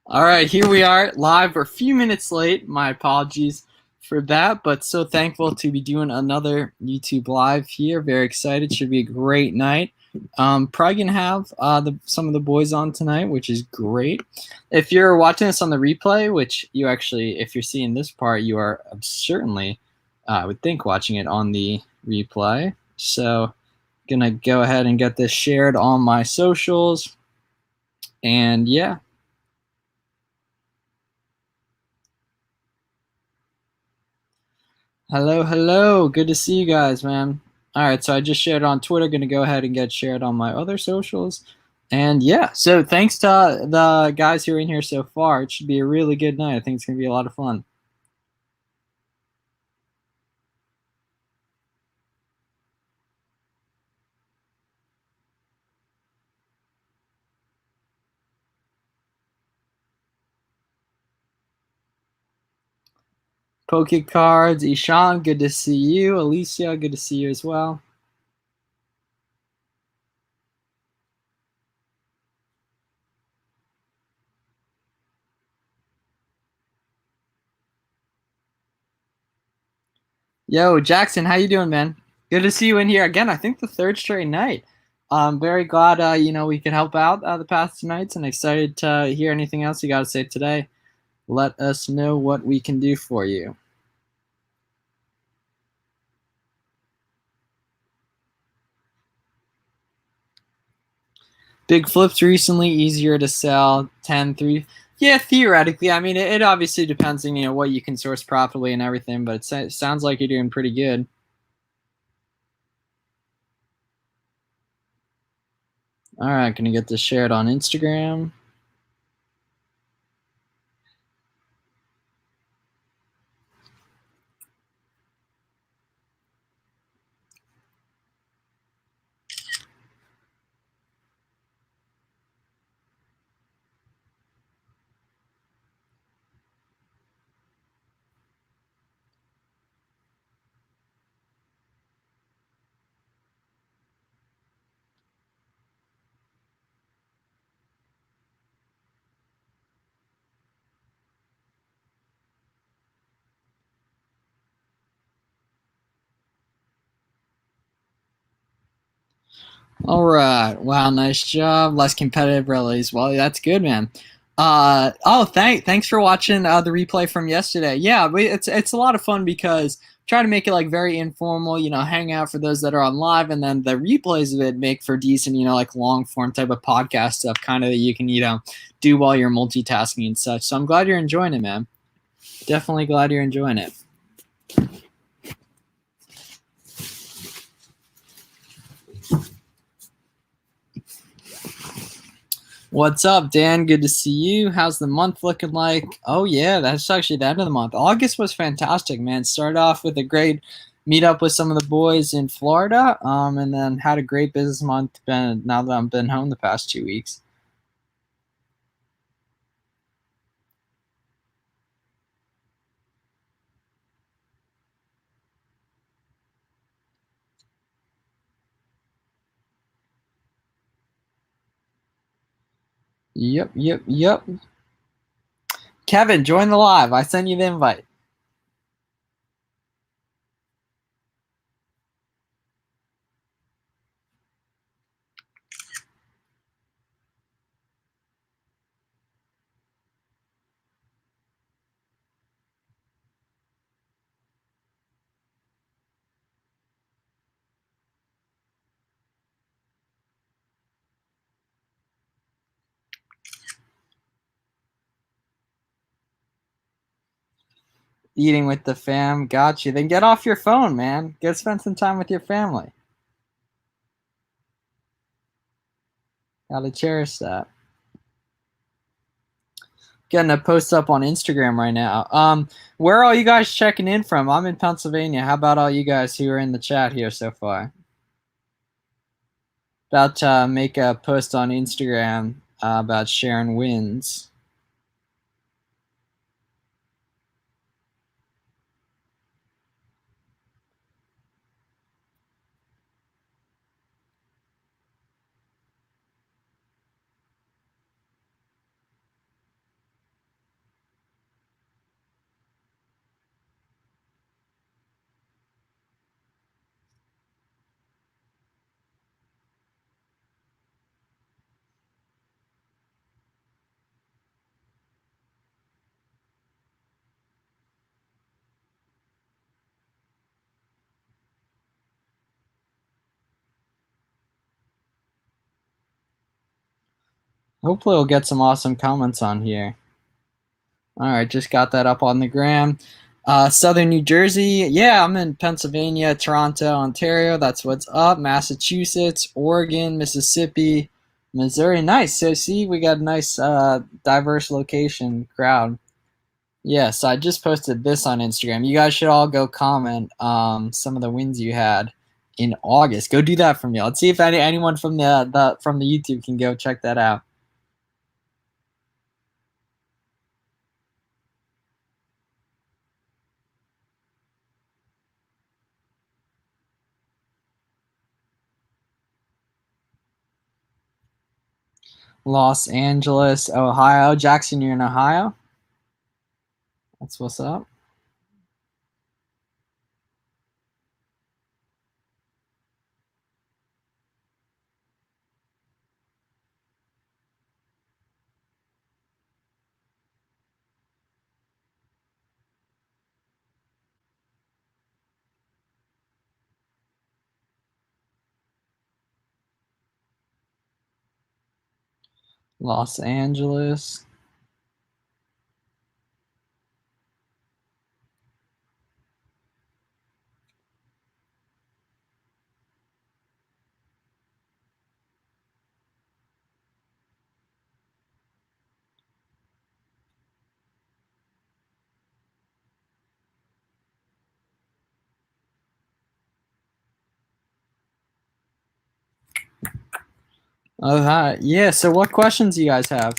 All right, here we are live. We're a few minutes late. My apologies for that, but so thankful to be doing another YouTube live here. Very excited. Should be a great night. Probably gonna have some of the boys on tonight, which is great. If you're watching this on the replay, which you actually, if you're seeing this part, you are certainly, I would think, watching it on the replay. So, gonna go ahead and get this shared on my socials, and yeah. Hello. Good to see you guys, man. All right, so I just shared it on Twitter. Going to go ahead and get shared on my other socials. And yeah, so thanks to the guys who are in here so far. It should be a really good night. I think it's going to be a lot of fun. Poke Cards, Ishan, good to see you. Alicia, good to see you as well. Yo, Jackson, how you doing, man? Good to see you in here again. I think the third straight night. I'm very glad, we could help out the past two nights, and excited to hear anything else you got to say today. Let us know what we can do for you. Big flips recently, easier to sell, 10-3. Yeah, theoretically. I mean, it obviously depends on, what you can source profitably and everything, but it sounds like you're doing pretty good. All right, gonna get this shared on Instagram. All right. Wow, nice job. Less competitive rallies. Well, that's good, man. Thanks for watching the replay from yesterday. Yeah, it's a lot of fun because try to make it like very informal, hang out for those that are on live, and then the replays of it make for decent, like long form type of podcast stuff, kind of that you can, do while you're multitasking and such. So I'm glad you're enjoying it, man. Definitely glad you're enjoying it. What's up, Dan? Good to see you. How's the month looking like? Oh, yeah, that's actually the end of the month. August was fantastic, man. Started off with a great meetup with some of the boys in Florida, and then had a great business month now that I've been home the past 2 weeks. Yep. Kevin, join the live. I sent you the invite. Eating with the fam. Got you. Then get off your phone, man. Go spend some time with your family. Gotta cherish that. Getting a post up on Instagram right now. Where are all you guys checking in from? I'm in Pennsylvania. How about all you guys who are in the chat here so far? About to make a post on Instagram about sharing wins. Hopefully we'll get some awesome comments on here. All right, just got that up on the gram. Southern New Jersey. Yeah, I'm in Pennsylvania, Toronto, Ontario. That's what's up. Massachusetts, Oregon, Mississippi, Missouri. Nice. So see, we got a nice diverse location crowd. Yes, I just posted this on Instagram. You guys should all go comment some of the wins you had in August. Go do that for me. Let's see if anyone from the from the YouTube can go check that out. Los Angeles, Ohio. Jackson, you're in Ohio? That's what's up. Los Angeles. Oh, hi. Yeah, so what questions do you guys have?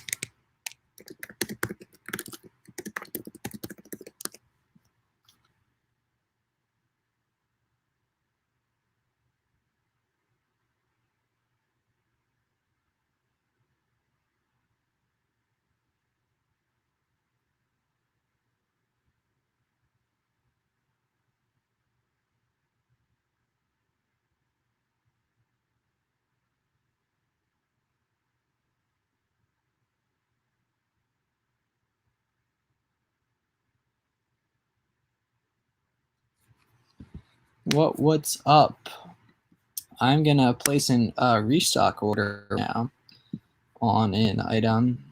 What's up? I'm gonna place an restock order now on an item.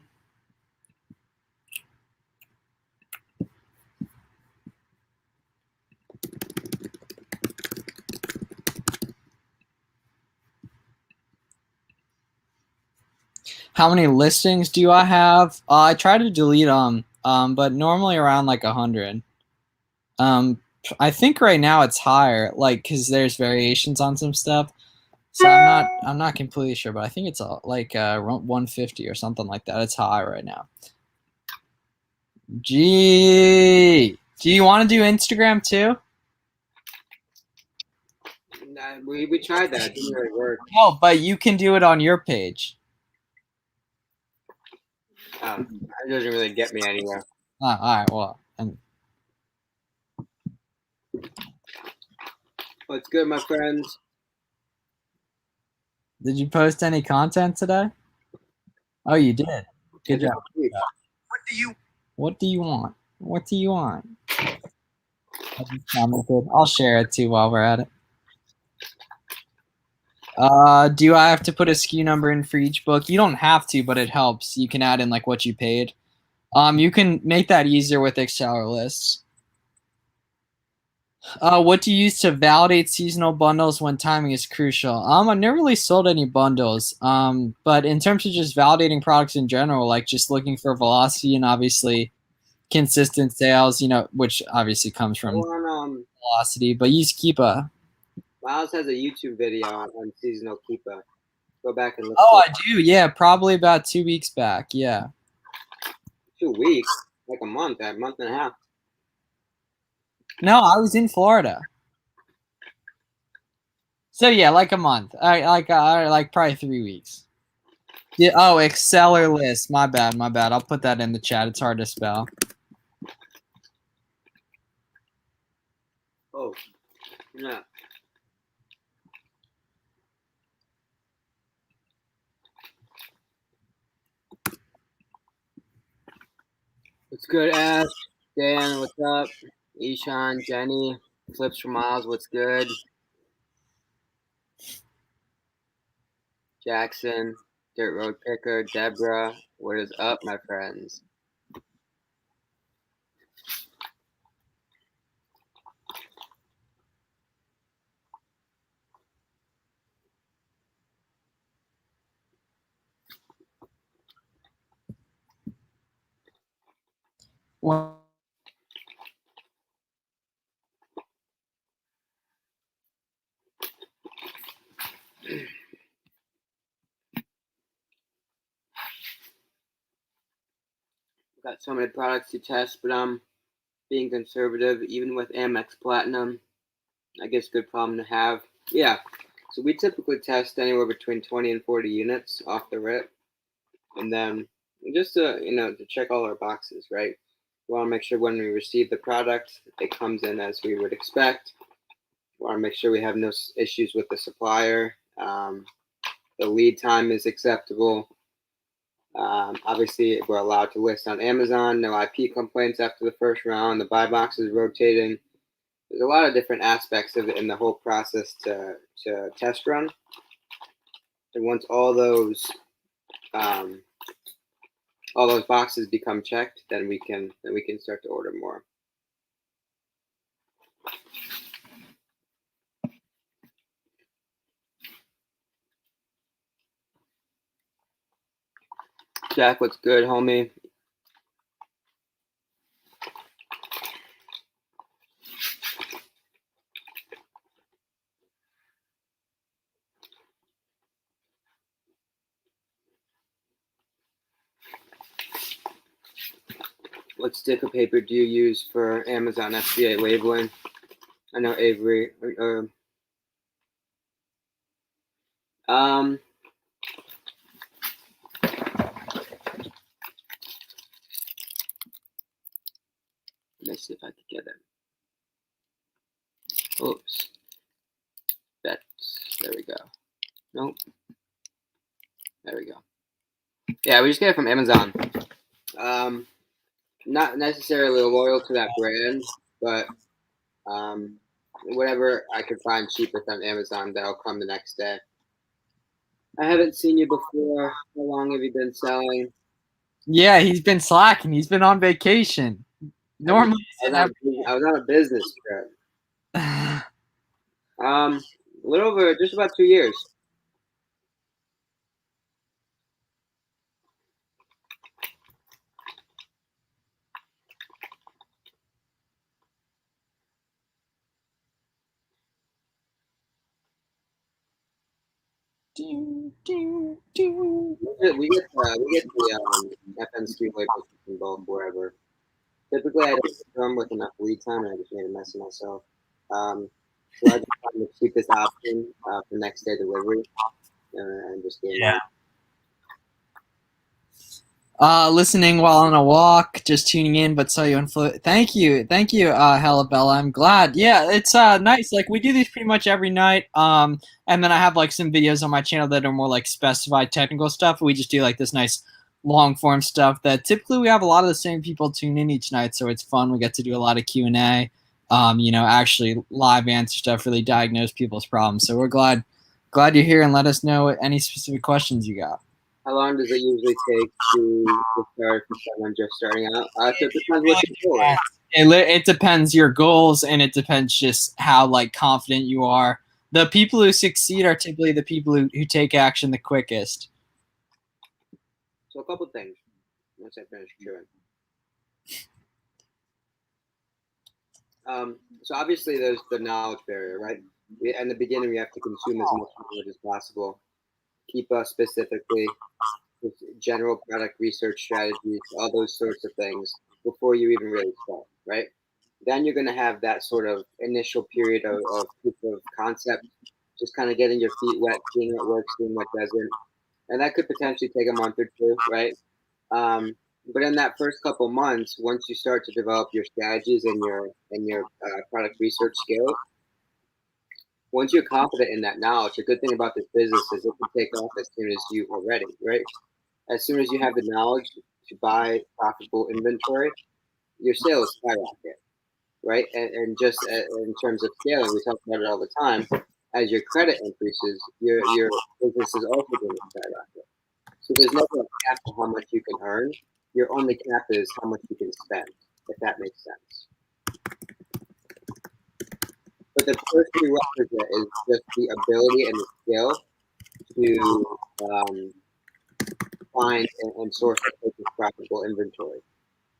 How many listings do I have? I try to delete them, but normally around like 100. I think right now it's higher, like because there's variations on some stuff. So I'm not completely sure, but I think it's like 150 or something like that. It's high right now. Gee, do you want to do Instagram too? Nah, we tried that. It didn't really work. No, but you can do it on your page. That doesn't really get me anywhere. All right, well, and What's good, my friends? did you post any content today? Oh, you did. Good job. What do you? What do you want? What do you want? I just commented. I'll share it too while we're at it. Do I have to put a SKU number in for each book? You don't have to, but it helps. You can add in like what you paid. You can make that easier with Excel lists. What do you use to validate seasonal bundles when timing is crucial? I've never really sold any bundles. But in terms of just validating products in general, like just looking for velocity and obviously consistent sales, which obviously comes from velocity, but use Keepa. Miles has a YouTube video on seasonal keeper. Go back and look. Oh, I do. Yeah, probably about 2 weeks back. Yeah. 2 weeks, like a month and a half. No, I was in Florida. So yeah, like a month. Like probably 3 weeks. Yeah. Oh, Exceller list. My bad. I'll put that in the chat. It's hard to spell. Oh, yeah. What's good, Ash? Dan, what's up? Ishan, Jenny, Flips for Miles, what's good? Jackson. Dirt Road Picker, Deborah, what is up, my friends? Well, Got so many products to test, but I'm being conservative, even with Amex Platinum. I guess good problem to have. Yeah, so we typically test anywhere between 20 and 40 units off the rip, and then just to check all our boxes, right? We want to make sure when we receive the product, it comes in as we would expect. We want to make sure we have no issues with the supplier. The lead time is acceptable. Obviously, we're allowed to list on Amazon. No IP complaints after the first round. The buy box is rotating. There's a lot of different aspects of it in the whole process to test run. And once all those boxes become checked, then we can start to order more. Jack, what's good, homie? What sticker paper do you use for Amazon FBA labeling? I know Avery. Let me see if I can get it. Oops. There we go. Nope. There we go. Yeah, we just get it from Amazon. Not necessarily loyal to that brand, but whatever I could find cheapest on Amazon, that'll come the next day. I haven't seen you before. How long have you been selling? yeah, he's been slacking. He's been on vacation. Normally, I was on a business trip. A little over, just about 2 years. We get the FNSQ labels from both wherever. Typically, I don't come with enough lead time, and I just made a mess of myself. So I just find the cheapest option for next day delivery, and just doing that. Listening while on a walk, just tuning in, but saw you on Flow. Thank you, Hella Bella. I'm glad. Yeah, it's nice. Like we do these pretty much every night. And then I have like some videos on my channel that are more like specified technical stuff. We just do like this nice long form stuff that typically we have a lot of the same people tune in each night, so it's fun. We get to do a lot of Q&A. Actually live answer stuff, really diagnose people's problems. So we're glad you're here, and let us know any specific questions you got. How long does it usually take to start for someone just starting out? So it depends what your goal is. It depends your goals, and it depends just how like confident you are. The people who succeed are typically the people who take action the quickest. So a couple things once I finish chewing. So obviously there's the knowledge barrier, right? In the beginning, we have to consume as much knowledge as possible. Keep us specifically with general product research strategies, all those sorts of things before you even really start, right? Then you're going to have that sort of initial period of proof of concept, just kind of getting your feet wet, seeing what works, seeing what doesn't. And that could potentially take a month or two, right? But in that first couple months, once you start to develop your strategies and your product research skills, once you're confident in that knowledge, a good thing about this business is it can take off as soon as you are ready, right? As soon as you have the knowledge to buy profitable inventory, your sales skyrocket, right? And just in terms of scaling, we talk about it all the time. As your credit increases, your business is also going to skyrocket. So there's never a cap to how much you can earn. Your only cap is how much you can spend, if that makes sense. But the first prerequisite is just the ability and the skill to find and source a purchase profitable inventory,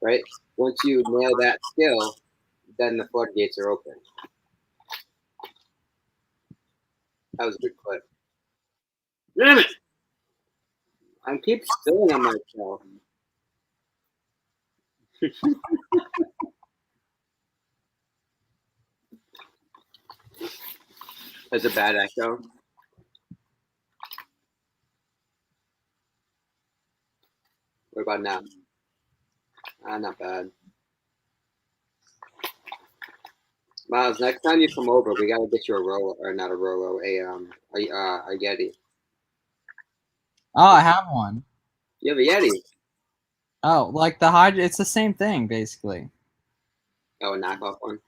right? Once you nail that skill, then the floodgates are open. That was a good clip. Damn it! I keep spilling on myself. That's a bad echo. What about now? Not bad. Miles, next time you come over, we gotta get you a Rolo, or not a Rolo, a Yeti. Oh, I have one. You have a Yeti? Oh, like the Hydra, it's the same thing, basically. Oh, a knockoff one?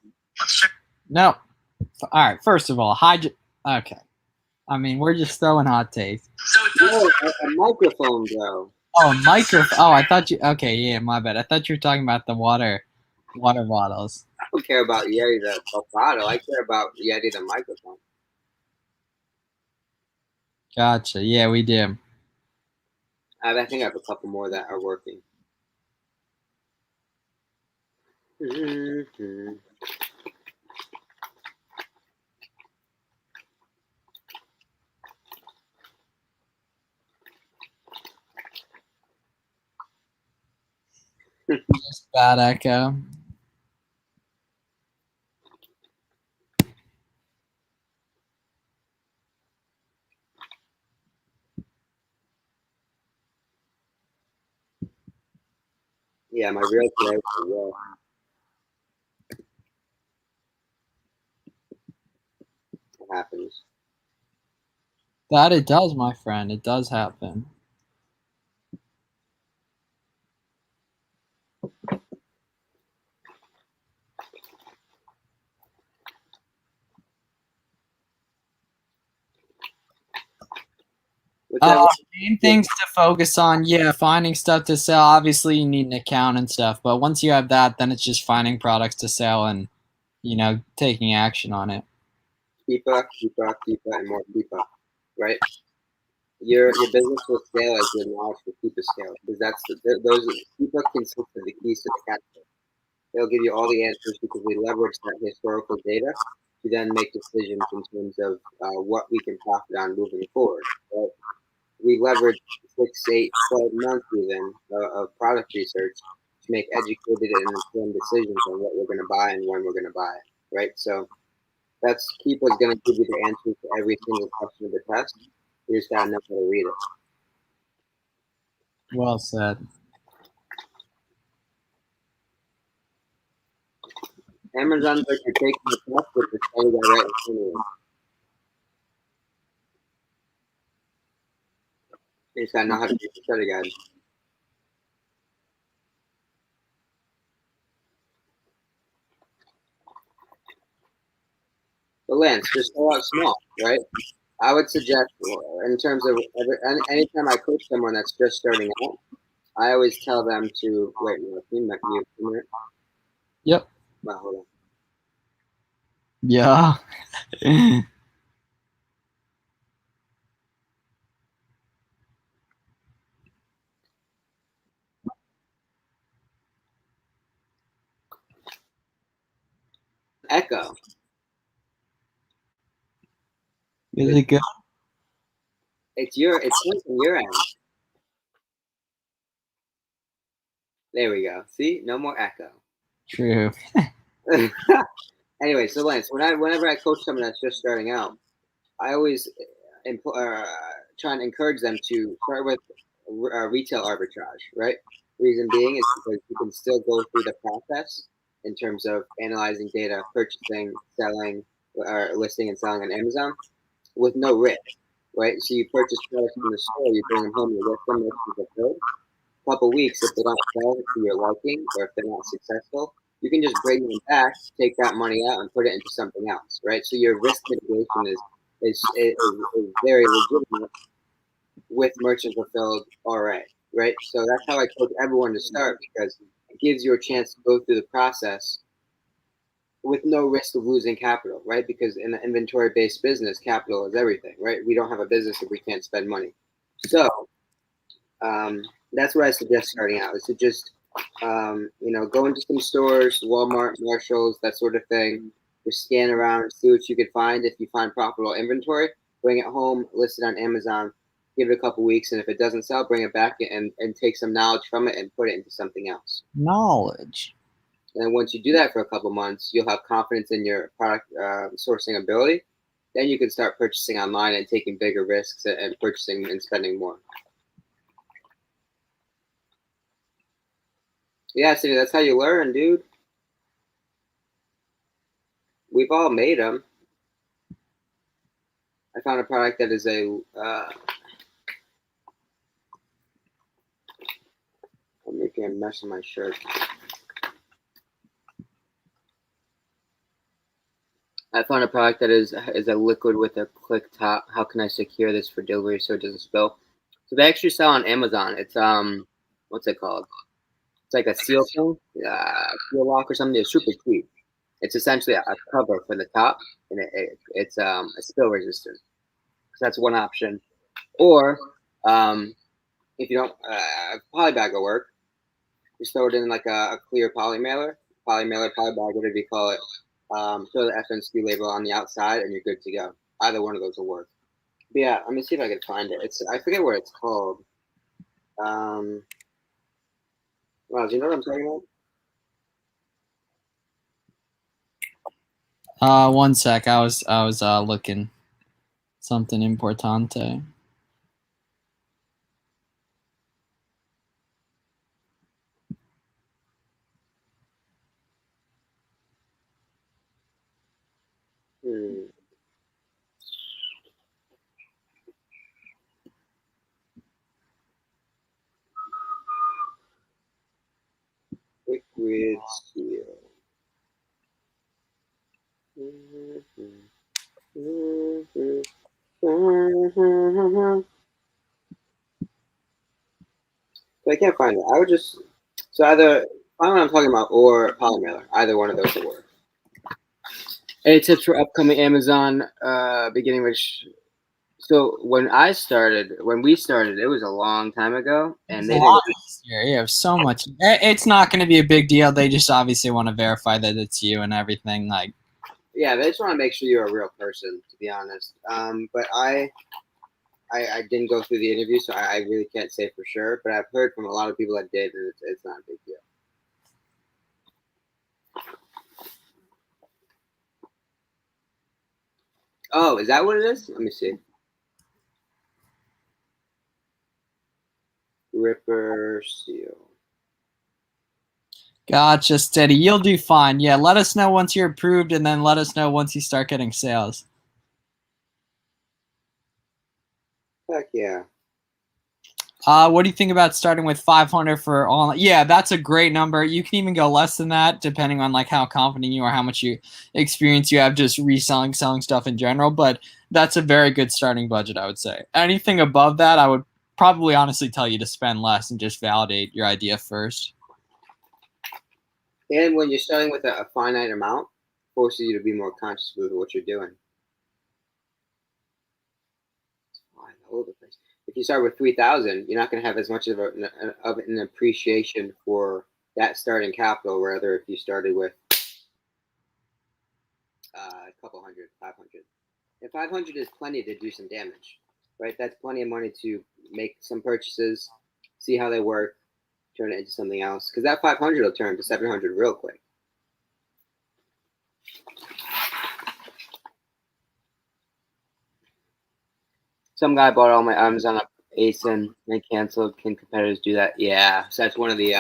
No. All right, first of all, Hydra, okay. I mean, we're just throwing hot takes. No, a microphone, bro. Oh, microphone. Oh, I thought you, okay, yeah, my bad. I thought you were talking about the water bottles. I don't care about Yeti the bottle. I care about Yeti the microphone. Gotcha. Yeah, we do. I think I have a couple more that are working. Just bad echo. Yeah, my real today was real. It happens. That it does, my friend. It does happen. Main things to focus on, yeah, finding stuff to sell. Obviously, you need an account and stuff, but once you have that, then it's just finding products to sell and, taking action on it. Keepa, and more keepa, right? Your business will scale as your knowledge will keep scale, because those keepa consists of the keys to the castle. They'll give you all the answers because we leverage that historical data to then make decisions in terms of what we can profit on moving forward. Right? We leverage 6, 8, 12 months even of product research to make educated and informed decisions on what we're going to buy and when we're going to buy it, right? So that's Keepa's going to give you the answers to every single question of the test. You just got to know how to read it. Well said. Amazon's like you're taking the test with the study guide right in front of you. You just got to know how to read the study guide. But Lance, just start out small, right? I would suggest, in terms of anytime I coach someone that's just starting out, I always tell them to wait. Mute. Yep. Well, hold on. Yeah. Echo. Is it good? It's from your end. There we go. See, no more echo. True. Anyway, so Lance, whenever I coach someone that's just starting out, I always try and encourage them to start with retail arbitrage, right? Reason being is because you can still go through the process in terms of analyzing data, purchasing, selling, or listing and selling on Amazon with no risk, right? So you purchase products from the store, you bring them home, you list them, a couple weeks, if they don't sell to your liking or if they're not successful, you can just bring them back, take that money out, and put it into something else, right? So your risk mitigation is very legitimate with merchant fulfilled RA, right? So that's how I coach everyone to start, because it gives you a chance to go through the process with no risk of losing capital, right? Because in an inventory-based business, capital is everything, right? We don't have a business if we can't spend money. So that's what I suggest starting out, is to just go into some stores, Walmart, Marshalls, that sort of thing. Just scan around, see what you could find. If you find profitable inventory, bring it home, list it on Amazon, give it a couple weeks, and if it doesn't sell, bring it back and take some knowledge from it and put it into something else. Knowledge. And once you do that for a couple months, you'll have confidence in your product sourcing ability. Then you can start purchasing online and taking bigger risks and purchasing and spending more. Yeah, Cindy, that's how you learn, dude. We've all made them. I found a product that is I'm making a mess of my shirt. I found a product that is a liquid with a click top. How can I secure this for delivery so it doesn't spill? So they actually sell on Amazon. It's what's it called? It's like a seal thing, seal lock or something. It's super cheap. It's essentially a cover for the top, and it's a spill resistant. So that's one option. Or if you don't, poly bag will work. Just throw it in like a clear poly mailer, poly bag, whatever you call it. Throw the FNSQ label on the outside, and you're good to go. Either one of those will work. But yeah, let me see if I can find it. I forget what it's called. Wow, do you know what I'm talking about? 1 sec. I was looking something importante. Liquid seal. So I can't find it. I would just either find what I'm talking about or polymailer. Either one of those will work. Any tips for upcoming Amazon beginning? So when we started, it was a long time ago, and they didn't. You have so much. It's not going to be a big deal. They just obviously want to verify that it's you and everything. Like, yeah, they just want to make sure you're a real person, to be honest. But I didn't go through the interview, so I really can't say for sure. But I've heard from a lot of people that did, and it's not a big deal. Oh, is that what it is? Let me see. Ripper seal. gotcha, steady. You'll do fine. Yeah, let us know once you're approved, and then let us know once you start getting sales. Heck yeah. What do you think about starting with 500 for online? Yeah, that's a great number. You can even go less than that, depending on like how confident you are, how much experience you have just reselling, selling stuff in general. But that's a very good starting budget, I would say. Anything above that, I would probably honestly tell you to spend less and just validate your idea first. And when you're starting with a finite amount, forces you to be more conscious with what you're doing. If you start with 3,000, you're not going to have as much of an appreciation for that starting capital. Rather, if you started with a couple hundred, 500, and 500 is plenty to do some damage, right? That's plenty of money to make some purchases, see how they work, turn it into something else. Because that 500 will turn to 700 real quick. Some guy bought all my items on ASIN and canceled. Can competitors do that? Yeah. So that's one of the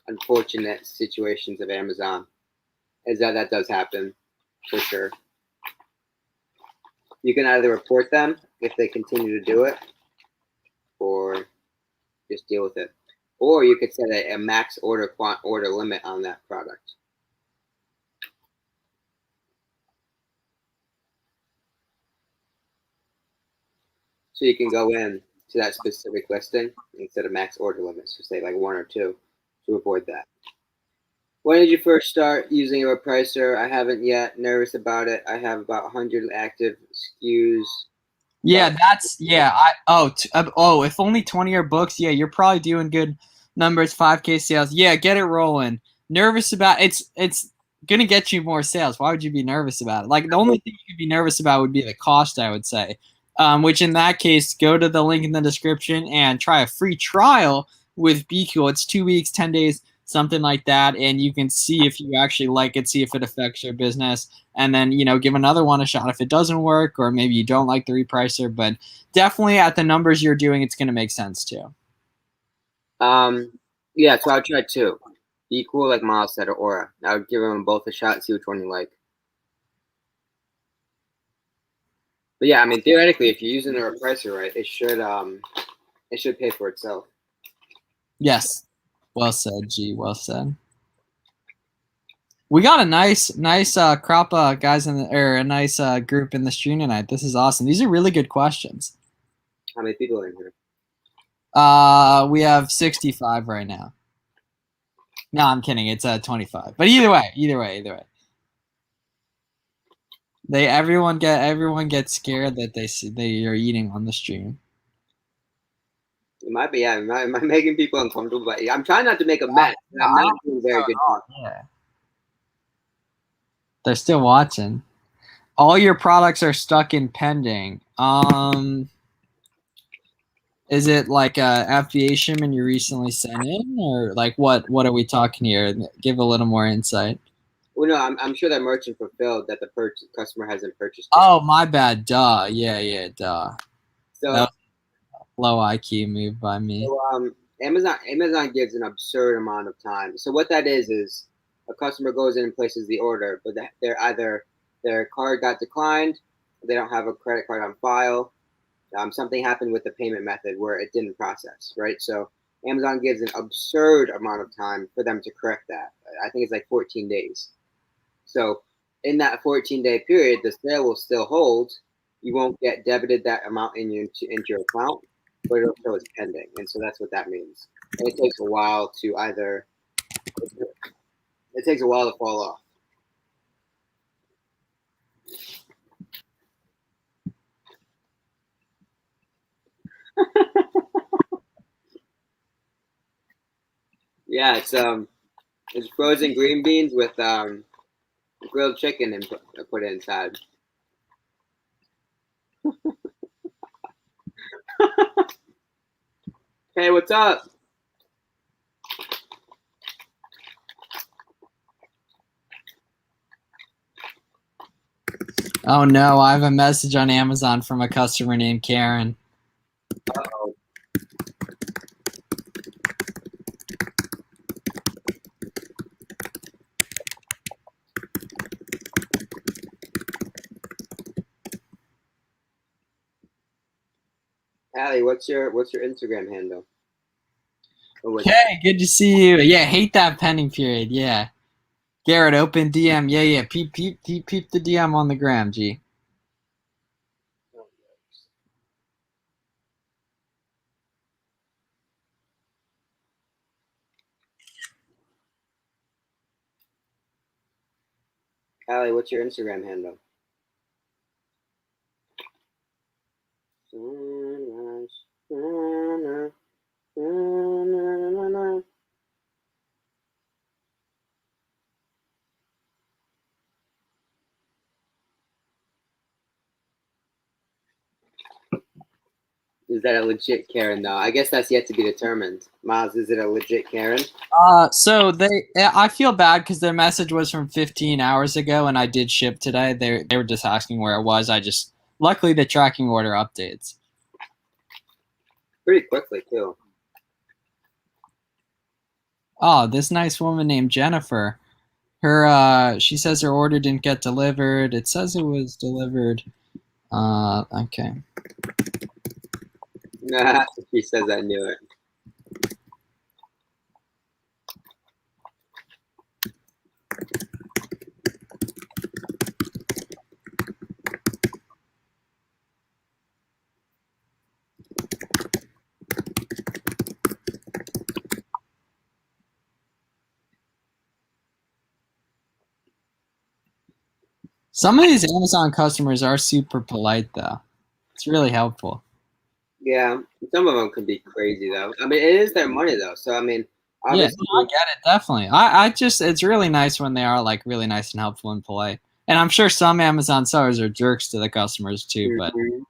unfortunate situations of Amazon, is that does happen for sure. You can either report them if they continue to do it, or just deal with it. Or you could set a max order limit on that product. So you can go in to that specific listing instead of max order limits, so say like 1 or 2 to avoid that. When did you first start using a repricer? I haven't yet. Nervous about it. I have about 100 active SKUs. Yeah, that's yeah. If only 20 are books, yeah, you're probably doing good numbers, 5K sales. Yeah, get it rolling. Nervous about it's gonna get you more sales. Why would you be nervous about it? Like the only thing you could be nervous about would be the cost, I would say. Which in that case, go to the link in the description and try a free trial with Be Cool. It's 2 weeks, 10 days, something like that, and you can see if you actually like it, see if it affects your business, and then give another one a shot if it doesn't work, or maybe you don't like the repricer. But definitely at the numbers you're doing, it's going to make sense too. Yeah, so I'll try 2. Be Cool, like Miles said, or Aura. I would give them both a shot and see which one you like. But yeah, I mean, theoretically, if you're using the repricer right, it should pay for itself. Yes, well said, G. Well said. We got a nice crop of guys a nice group in the stream tonight. This is awesome. These are really good questions. How many people are in here? We have 65 right now. No, I'm kidding. It's 25. But either way. Everyone gets scared that they are eating on the stream. It might be, yeah. Am I making people uncomfortable? But I'm trying not to make a mess. I'm not doing a very good job. Yeah. They're still watching. All your products are stuck in pending. Is it like a FBA shipment you recently sent in, or like what are we talking here? Give a little more insight. Well, no, I'm sure that merchant fulfilled that the customer hasn't purchased. Oh, my bad. Duh. Yeah. Duh. So that was a low IQ move by me. So Amazon gives an absurd amount of time. So what that is a customer goes in and places the order, but they're either their card got declined, they don't have a credit card on file, something happened with the payment method where it didn't process, right? So Amazon gives an absurd amount of time for them to correct that. I think it's like 14 days. So in that 14-day period, the sale will still hold. You won't get debited that amount into your account, but it'll show it's pending. And so that's what that means. And it takes a while to fall off. Yeah, it's frozen green beans with grilled chicken and put it inside. Hey, what's up? Oh no, I have a message on Amazon from a customer named Karen. Uh-oh. Allie, what's your Instagram handle? Hey, good to see you. Yeah, hate that pending period. Yeah. Garrett, open DM. Yeah. Peep the DM on the gram, G. Allie, what's your Instagram handle? Is that a legit Karen though? I guess that's yet to be determined. Miles, is it a legit Karen? So I feel bad because their message was from 15 hours ago, and I did ship today. They were just asking where it was. Luckily the tracking order updates Pretty quickly too. Oh, this nice woman named Jennifer. She says her order didn't get delivered. It says it was delivered. Okay. Nah, she says I knew it. Some of these Amazon customers are super polite, though. It's really helpful. Yeah, some of them can be crazy though. I mean, it is their money though, so I mean, Yeah, obviously, no, I get it, definitely. I just, it's really nice when they are like really nice and helpful and polite. And I'm sure some Amazon sellers are jerks to the customers too, but Mhm.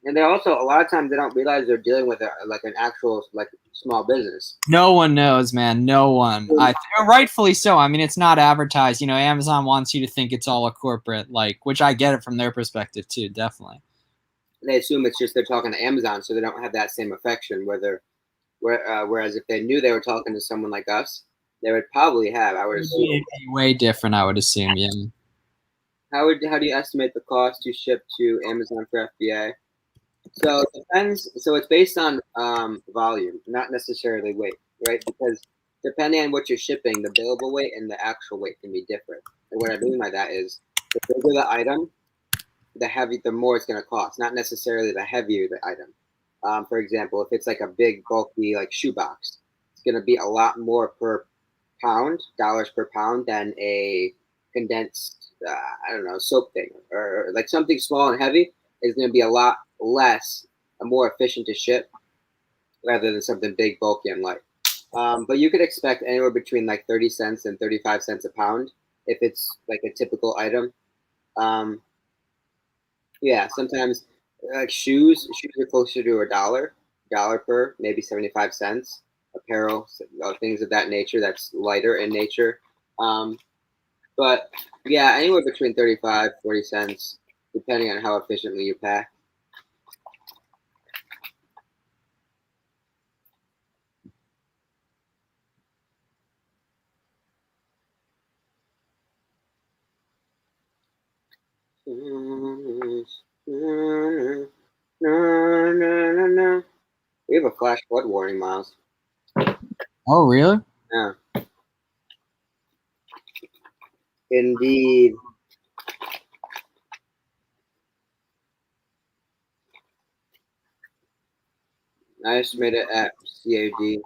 And they also a lot of times they don't realize they're dealing with like an actual like small business. no one knows, man. No one. Rightfully so. I mean, it's not advertised. You know, Amazon wants you to think it's all a corporate, like, which I get it from their perspective too, definitely. They assume it's just they're talking to Amazon, so they don't have that same affection. Whereas if they knew they were talking to someone like us, they would probably have. I would assume. It'd be way different, I would assume. Yeah. How do you estimate the cost to ship to Amazon for FBA? So it depends. So it's based on volume, not necessarily weight, right? Because depending on what you're shipping, the billable weight and the actual weight can be different. And what I mean by that is the bigger the item, the more it's going to cost. Not necessarily the heavier the item. For example, if it's like a big bulky like shoebox, it's going to be a lot more per pound, dollars per pound, than a condensed, I don't know, soap thing or like something small and heavy is going to be a lot less, more efficient to ship rather than something big, bulky, and light. But you could expect anywhere between like 30 cents and 35 cents a pound if it's like a typical item. Um, yeah, sometimes like shoes are closer to dollar per, maybe 75 cents. Apparel, things of that nature that's lighter in nature. Um, but yeah, anywhere between 35, 40 cents, depending on how efficiently you pack. We have a flash flood warning, Miles. Oh, really? Yeah, indeed. I estimate it at CAD.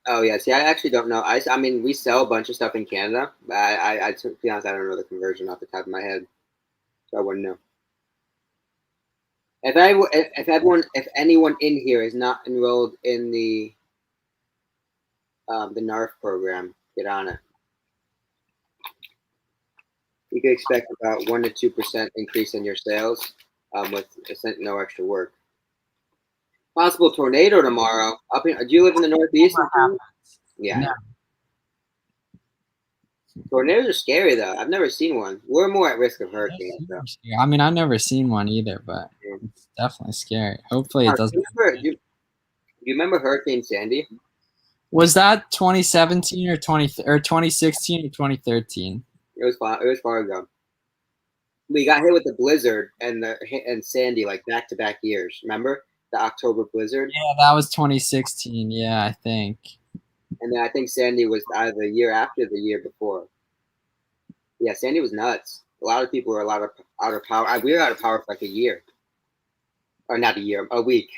Oh yeah, see, I actually don't know. I mean, we sell a bunch of stuff in Canada, but to be honest, I don't know the conversion off the top of my head, so I wouldn't know. If anyone in here is not enrolled in the NARF program, get on it. You can expect about 1 to 2% increase in your sales with no extra work. Possible tornado tomorrow. Up in, do you live in the Northeast? Yeah, No. tornadoes are scary though. I've never seen one. We're more at risk of hurricanes though. I mean, I've never seen one either, but it's definitely scary. Hopefully it doesn't. Do you remember Hurricane Sandy? Was that 2017 or 2016 or 2013? It was far. It was far ago. We got hit with the blizzard and Sandy like back to back years. Remember the October blizzard? Yeah, that was 2016. Yeah, I think. And then I think Sandy was either the year after the year before. Yeah, Sandy was nuts. A lot of people were out of power. We were out of power for like a year, or not a year, a week.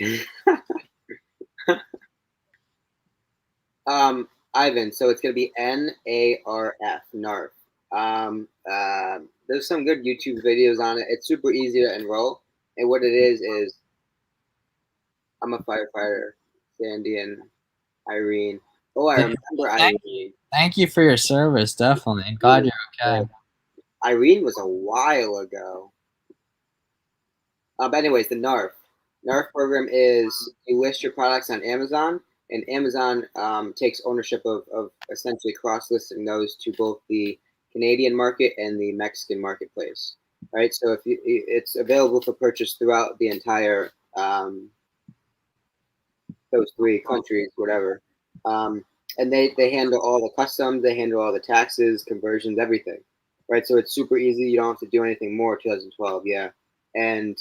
Ivan. So it's gonna be NARF, NARF. There's some good YouTube videos on it. It's super easy to enroll, and what it is I'm a firefighter, Sandy and Irene. Oh, I remember Irene. Thank you for your service, definitely. And glad you're okay. Irene was a while ago. But anyways, the NARF. NARF program is you list your products on Amazon, and Amazon takes ownership of essentially cross-listing those to both the Canadian market and the Mexican marketplace. Right, so if it's available for purchase throughout the entire those three countries, whatever. And they handle all the customs, they handle all the taxes, conversions, everything. Right, so it's super easy. You don't have to do anything more. 2012, yeah, and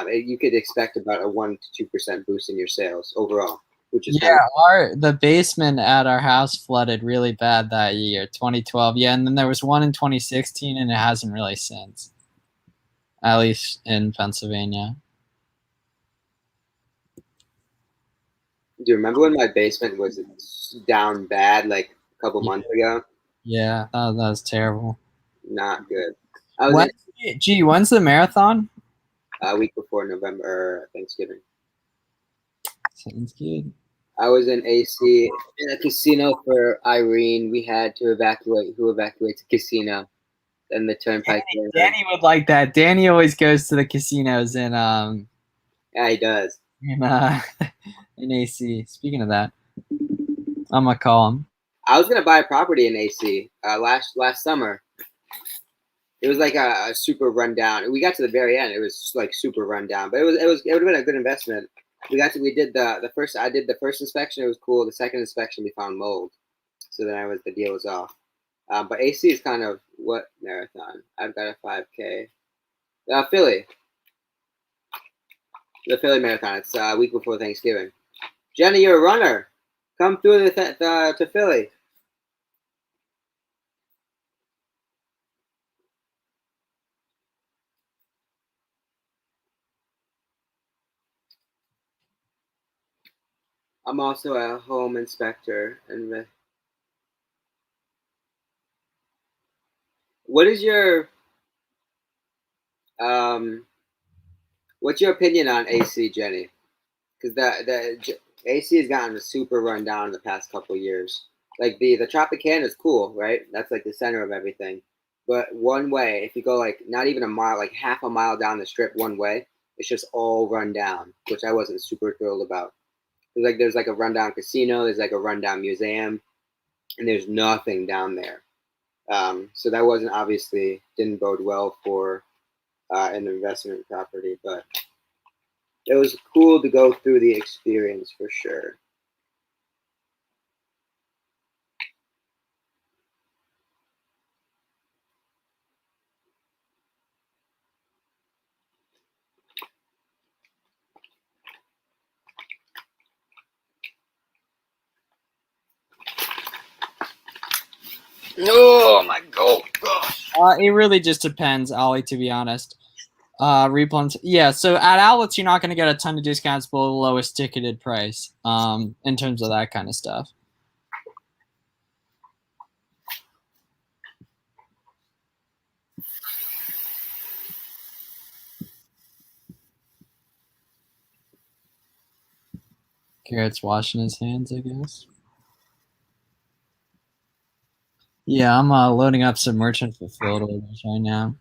you could expect about a 1 to 2% boost in your sales overall, which is the basement at our house flooded really bad that year, 2012. Yeah, and then there was one in 2016, and it hasn't really since, at least in Pennsylvania. Do you remember when my basement was down bad like a couple months ago? Yeah, that was terrible. Not good. I was When's the marathon? a week before November Thanksgiving. Sounds good. I was in AC in a casino for Irene. We had to evacuate. Who evacuates a casino? Then the turnpike. Danny would like that. Danny always goes to the casinos Yeah, he does. in in AC. Speaking of that, I'm gonna call him. I was gonna buy a property in AC last summer. It was like a super rundown. We got to the very end. It was like super rundown, but it would have been a good investment. We did the first. I did the first inspection. It was cool. The second inspection, we found mold. So then the deal was off. But AC is kind of what marathon? I've got a 5K. Philly. The Philly marathon. It's a week before Thanksgiving. Jenny, you're a runner. Come through to Philly. I'm also a home inspector. And what is your what's your opinion on AC, Jenny? Because the AC has gotten a super run down in the past couple of years. Like the Tropicana is cool, right? That's like the center of everything. But one way, if you go like not even a mile, like half a mile down the strip one way, it's just all run down, which I wasn't super thrilled about. There's like a rundown casino, there's like a rundown museum, and there's nothing down there. So that wasn't obviously didn't bode well for an investment property, but it was cool to go through the experience for sure. Oh my god! It really just depends, Ollie. To be honest, replens. Yeah, so at outlets, you're not going to get a ton of discounts below the lowest ticketed price. In terms of that kind of stuff. Garrett's washing his hands, I guess. Yeah, I'm loading up some merchant fulfilled orders right now.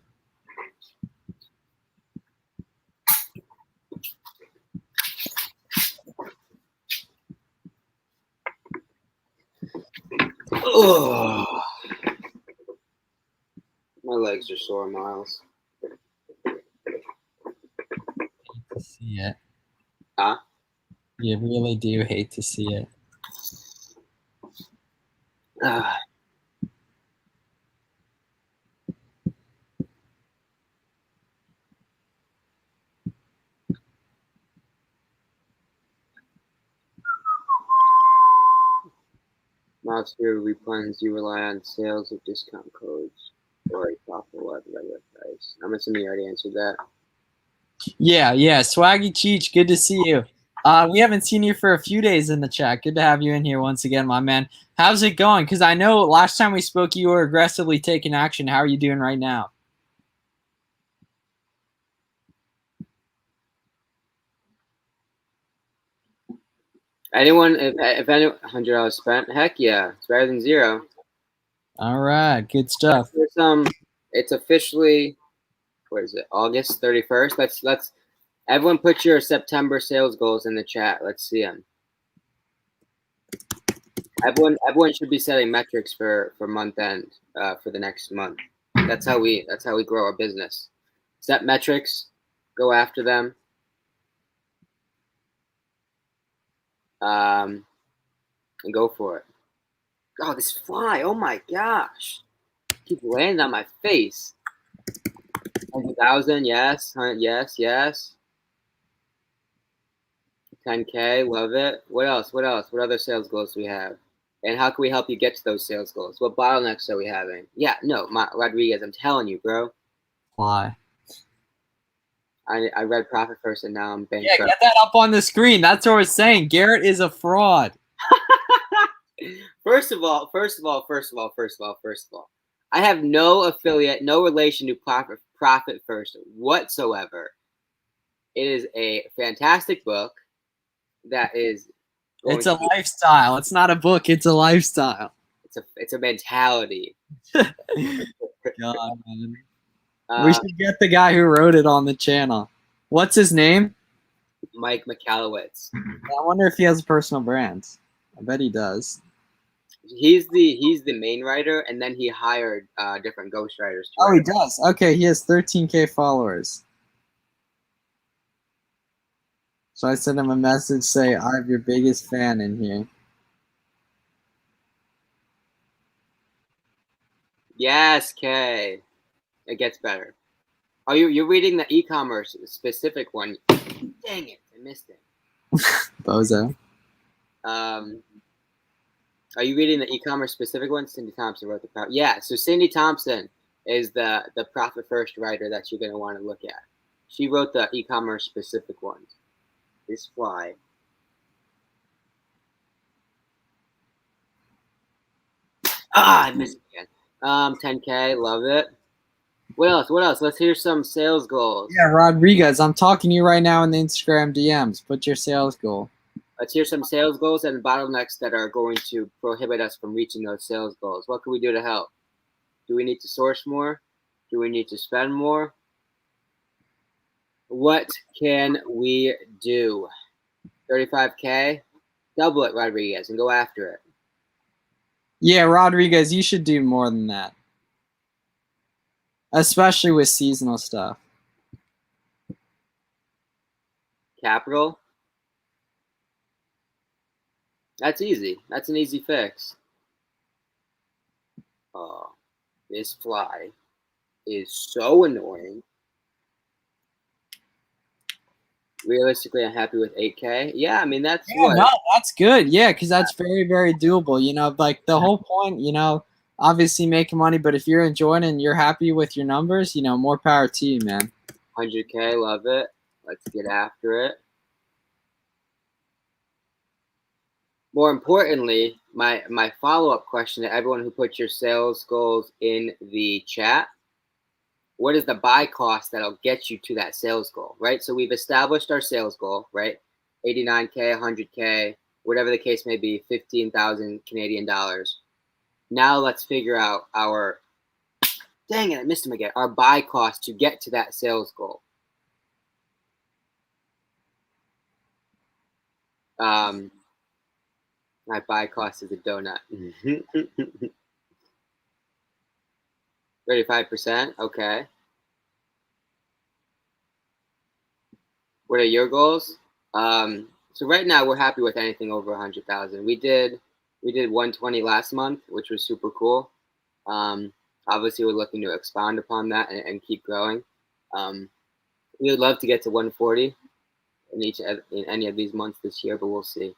Oh, my legs are sore, Miles. Hate to see it. Huh? You really do hate to see it. Miles, here replens, you rely on sales of discount codes or a profitable at the regular price. I'm assuming you already answered that. Yeah, Swaggy Cheech, good to see you. We haven't seen you for a few days in the chat. Good to have you in here once again, my man. How's it going? Because I know last time we spoke, you were aggressively taking action. How are you doing right now? Anyone, if any $100 spent, heck yeah, it's better than zero. All right, good stuff. It's officially, what is it, August 31st? Let's everyone put your September sales goals in the chat. Let's see them. Everyone should be setting metrics for month end for the next month. That's how we grow our business. Set metrics, go after them. And go for it. Oh, this fly! Oh my gosh, keep landing on my face. 100,000, yes, yes. 10K, love it. What else? What other sales goals do we have? And how can we help you get to those sales goals? What bottlenecks are we having? Yeah, no, Rodriguez, I'm telling you, bro. Why? I read Profit First, and now I'm Yeah, bankrupt. get that up on the screen. That's what we're saying. Garrett is a fraud. First of all, I have no affiliate, no relation to Profit First whatsoever. It is a fantastic book that is. It's a lifestyle. It's not a book. It's a lifestyle. It's a mentality. God, man. We should get the guy who wrote it on the channel. What's his name? Mike Michalowicz. I wonder if he has a personal brand. I bet he does. He's the main writer, and then he hired different ghostwriters. Oh, he does. Okay, he has 13K followers. So I sent him a message, say, I'm your biggest fan in here. Yes, Kay. It gets better. Oh, you're reading the e-commerce specific one. Dang it, I missed it. Bozo. Are you reading the e-commerce specific one? Cindy Thompson wrote the Yeah, so Cindy Thompson is the Profit First writer that you're going to want to look at. She wrote the e-commerce specific ones. This fly. I missed it again. 10K, love it. What else? Let's hear some sales goals. Yeah, Rodriguez, I'm talking to you right now in the Instagram DMs. Put your sales goal. Let's hear some sales goals and bottlenecks that are going to prohibit us from reaching those sales goals. What can we do to help? Do we need to source more? Do we need to spend more? What can we do? 35K? Double it, Rodriguez, and go after it. Yeah, Rodriguez, you should do more than that. Especially with seasonal stuff. Capital? That's easy. That's an easy fix. Oh, this fly is so annoying. Realistically, I'm happy with 8K. Yeah, I mean, that's what? No, that's good. Yeah, because that's very, very doable. You know, like the whole point, you know, obviously making money, but if you're enjoying it and you're happy with your numbers, you know, more power to you, man. 100K, love it. Let's get after it. More importantly, my follow-up question to everyone who put your sales goals in the chat: what is the buy cost that'll get you to that sales goal, right? So we've established our sales goal, right? 89K, 100K, whatever the case may be, 15,000 Canadian dollars. Now let's figure out our, dang it, I missed him again, our buy cost to get to that sales goal. My buy cost is a donut. 35%, okay. What are your goals? So right now we're happy with anything over 100,000. We did 120 last month, which was super cool. Obviously we're looking to expand upon that and keep growing. We would love to get to 140 in any of these months this year, but we'll see.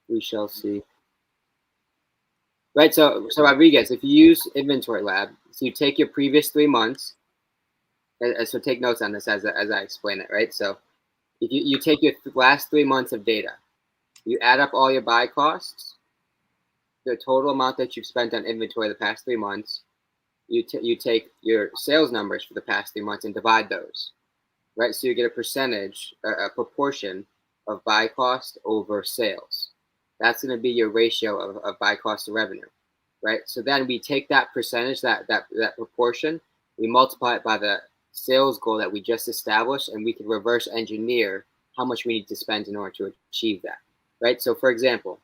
We shall see. Right, so Rodriguez, if you use Inventory Lab, so you take your previous 3 months, so take notes on this as I explain it, right? So if you take your last 3 months of data, you add up all your buy costs, the total amount that you've spent on inventory the past 3 months, you take your sales numbers for the past 3 months and divide those, right? So you get a percentage, a proportion of buy cost over sales. That's going to be your ratio of buy cost to revenue, right? So then we take that percentage, that proportion, we multiply it by the sales goal that we just established, and we can reverse engineer how much we need to spend in order to achieve that, right? So for example,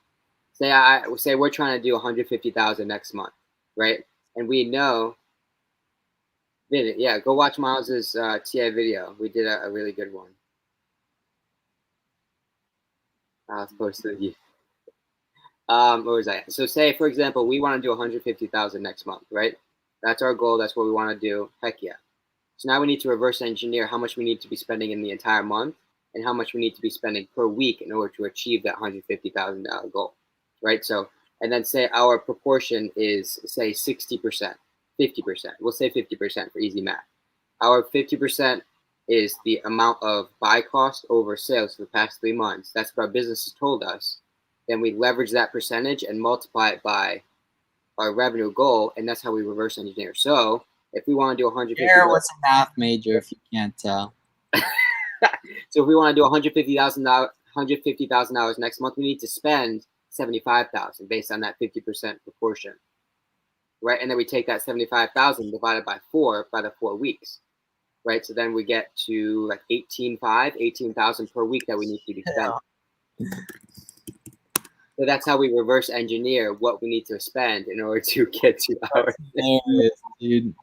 say we're trying to do 150,000 next month, right? And we know, yeah, go watch Miles's TA video. We did a really good one. I'll post it to you. Where was I? So say, for example, we want to do 150,000 next month, right? That's our goal. That's what we want to do. Heck yeah. So now we need to reverse engineer how much we need to be spending in the entire month and how much we need to be spending per week in order to achieve that $150,000 goal, right? So, and then say our proportion is, say, 60%, 50%. We'll say 50% for easy math. Our 50% is the amount of buy cost over sales for the past 3 months. That's what our business has told us. Then we leverage that percentage and multiply it by our revenue goal, and that's how we reverse engineer. So if we want to do 150, Garrett was a math major, if you can't tell. so if we want to do $150,000 next month, we need to spend 75,000 based on that 50% proportion, right? And then we take that 75,000 divided by 4 by the 4 weeks, right? So then we get to like 18,000 per week that we need to be spending. So that's how we reverse engineer what we need to spend in order to get to our. Hilarious, dude.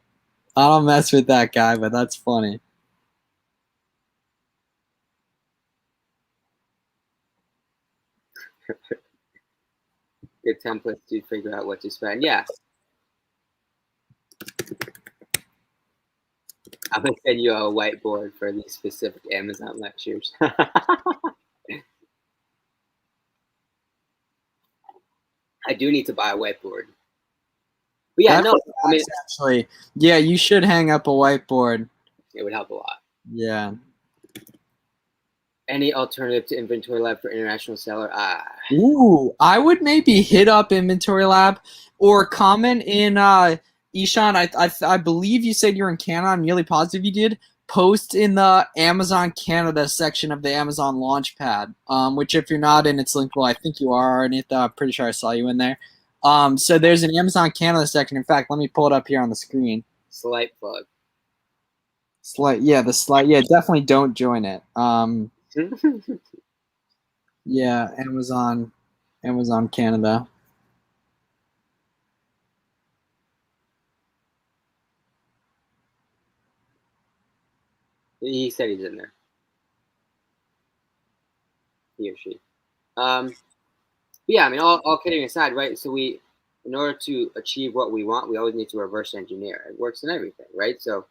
I don't mess with that guy, but that's funny. Good templates to figure out what to spend. Yeah. I'm gonna send you a whiteboard for these specific Amazon lectures. I do need to buy a whiteboard. But yeah, no, I mean, actually, yeah, you should hang up a whiteboard. it would help a lot. Yeah. Any alternative to Inventory Lab for international seller? Ooh, I would maybe hit up Inventory Lab or comment in Ishan. I believe you said you're in Canada. I'm nearly positive you did. Post in the Amazon Canada section of the Amazon Launchpad, which if you're not in its linkable, I think you are in it. I'm pretty sure I saw you in there. So there's an Amazon Canada section. In fact, let me pull it up here on the screen. Slight plug. Yeah, definitely don't join it. Yeah, Amazon Canada. He said he's in there. He or she. Yeah, I mean, all kidding aside, right? So in order to achieve what we want, we always need to reverse engineer. It works in everything, right? So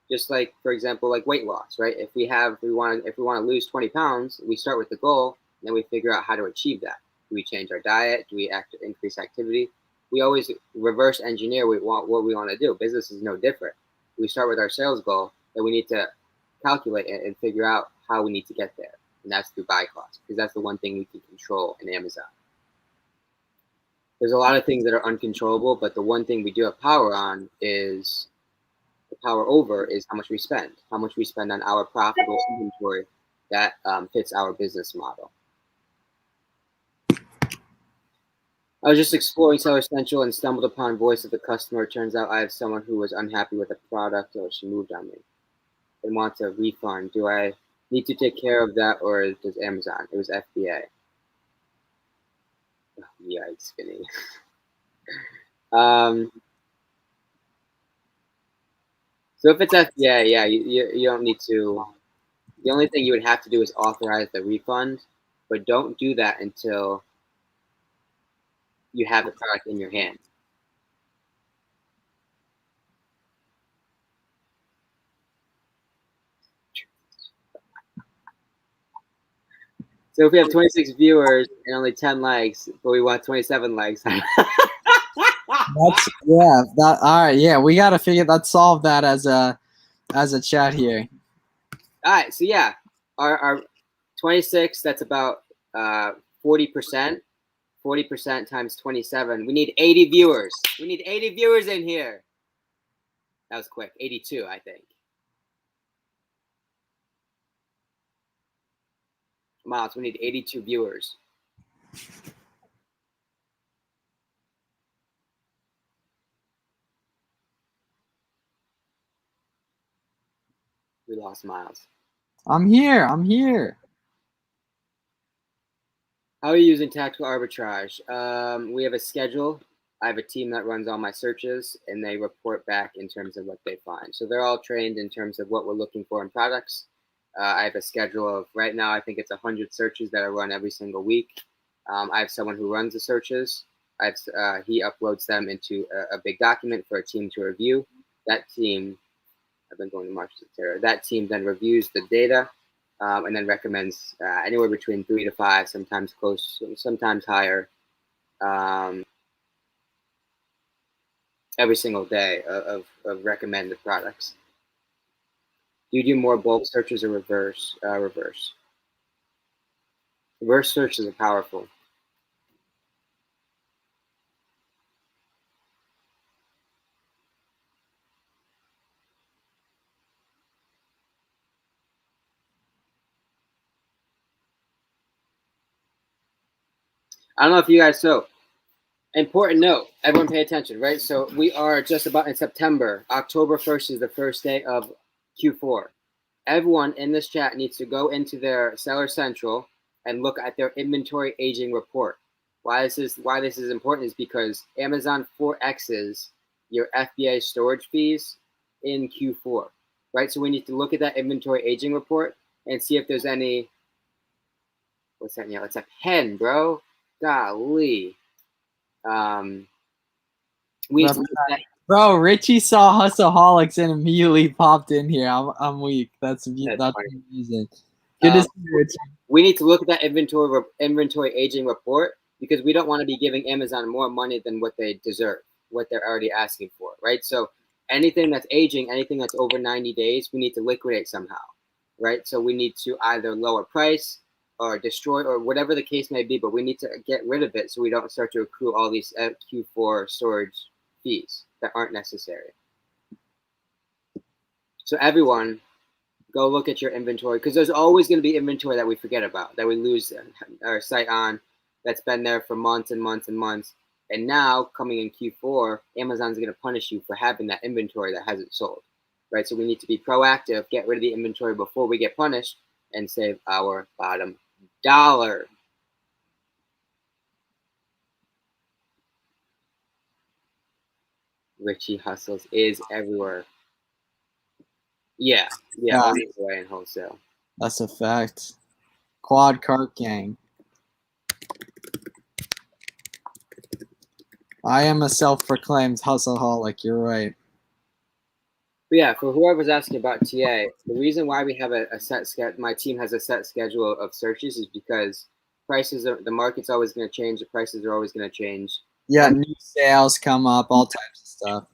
just like, for example, like weight loss, right? If we want to lose 20 pounds, we start with the goal, and then we figure out how to achieve that. Do we change our diet? Do we increase activity? We always reverse engineer what we want to do. Business is no different. We start with our sales goal, and we need to calculate it and figure out how we need to get there. And that's through buy cost, because that's the one thing we can control in Amazon. There's a lot of things that are uncontrollable, but the one thing we do have power on is the power over is how much we spend on our profitable inventory that fits our business model. I was just exploring Seller Central and stumbled upon Voice of the Customer. It turns out I have someone who was unhappy with a product or she moved on me and wants a refund. Do I need to take care of that or does Amazon? It was FBA. Oh, yikes, Vinny. So if it's FBA, yeah, you don't need to. The only thing you would have to do is authorize the refund, but don't do that until you have the product in your hand. So if we have 26 viewers and only 10 likes, but we want 27 likes. All right. Yeah, we got to let's solve that as a chat here. All right. So yeah, our 26, that's about 40%. 40% times 27. We need 80 viewers. We need 80 viewers in here. That was quick. 82, I think. Miles, we need 82 viewers. We lost Miles. I'm here. How are you using tactical arbitrage? We have a schedule. I have a team that runs all my searches, and they report back in terms of what they find. So they're all trained in terms of what we're looking for in products. I have a schedule of, right now, I think it's 100 searches that I run every single week. I have someone who runs the searches. He uploads them into a big document for a team to review. That team, I've been going to March, that team then reviews the data and then recommends anywhere between 3 to 5, sometimes close, sometimes higher, every single day of recommended products. Do you do more bulk searches or reverse? Reverse. Reverse searches are powerful. I don't know if you guys so. Important note, everyone pay attention, right? So we are just about in September. October 1st is the first day of Q4. Everyone in this chat needs to go into their Seller Central and look at their inventory aging report. Why this is important is because Amazon 4X's your FBA storage fees in Q4, right? So we need to look at that inventory aging report and see if there's any. What's that? Yeah, it's a pen, bro. Golly. We need to look at that. Bro, Richie saw Hustleaholics and immediately popped in here. I'm weak. That's That's amazing. Good to see you, Richie. We need to look at that inventory aging report because we don't want to be giving Amazon more money than what they deserve, what they're already asking for, right? So anything that's aging, anything that's over 90 days, we need to liquidate somehow, right? So we need to either lower price or destroy or whatever the case may be, but we need to get rid of it so we don't start to accrue all these Q4 storage fees that aren't necessary. So everyone, go look at your inventory because there's always going to be inventory that we forget about, that we lose our sight on, that's been there for months and months and months. And now coming in Q4, Amazon's going to punish you for having that inventory that hasn't sold, right? So we need to be proactive, get rid of the inventory before we get punished and save our bottom dollar. Richie Hustles is everywhere. Yeah, only way in wholesale. That's a fact. Quad Cart Gang. I am a self-proclaimed hustleaholic. You're right. But yeah, for whoever's asking about TA, the reason why we have a set schedule, my team has a set schedule of searches is because the market's always going to change. The prices are always going to change. Yeah, new sales come up, all types of stuff.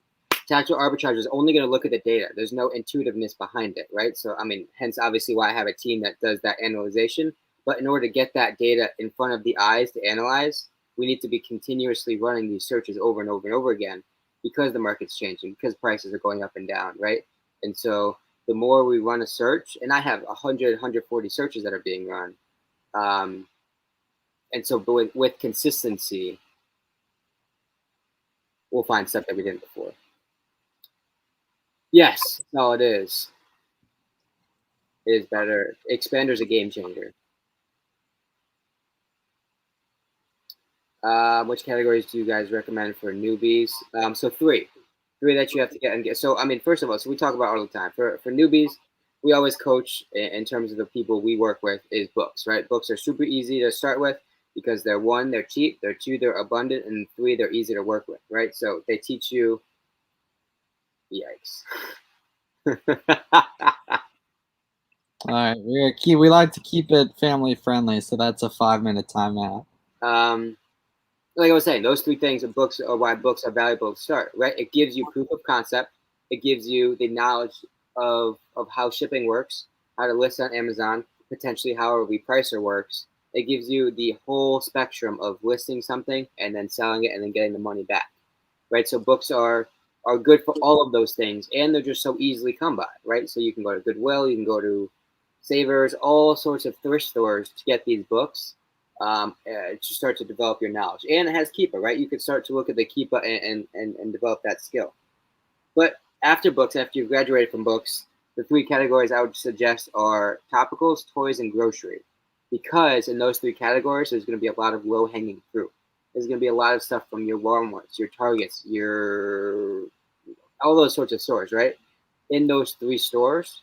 Tactical arbitrage is only going to look at the data. There's no intuitiveness behind it, right? So, I mean, hence obviously why I have a team that does that analyzation. But in order to get that data in front of the eyes to analyze, we need to be continuously running these searches over and over and over again because the market's changing, because prices are going up and down, right? And so the more we run a search, and I have 100, 140 searches that are being run. And so with consistency, we'll find stuff that we didn't before. Yes, no, it is. It is better. Expander's a game changer. Which categories do you guys recommend for newbies? So three that you have to get. So I mean, first of all, so we talk about all the time. For newbies, we always coach in terms of the people we work with is books, right? Books are super easy to start with because they're one, they're cheap, they're two, they're abundant, and three, they're easy to work with, right? So they teach you. Yikes. All right, we like to keep it family friendly, so that's a 5-minute timeout. Like I was saying, those three things of books are why books are valuable to start, right? It gives you proof of concept. It gives you the knowledge of how shipping works, how to list on Amazon, potentially how a repricer works. It gives you the whole spectrum of listing something and then selling it and then getting the money back, right? So books are good for all of those things, and they're just so easily come by, right? So you can go to Goodwill, you can go to Savers, all sorts of thrift stores to get these books. To start to develop your knowledge, and it has Keepa, right? You could start to look at the Keepa and develop that skill. But after books, after you've graduated from books, the three categories I would suggest are topicals, toys, and grocery, because in those three categories, there's going to be a lot of low-hanging fruit. There's going to be a lot of stuff from your Walmarts, your Targets, your all those sorts of stores, right? In those three stores.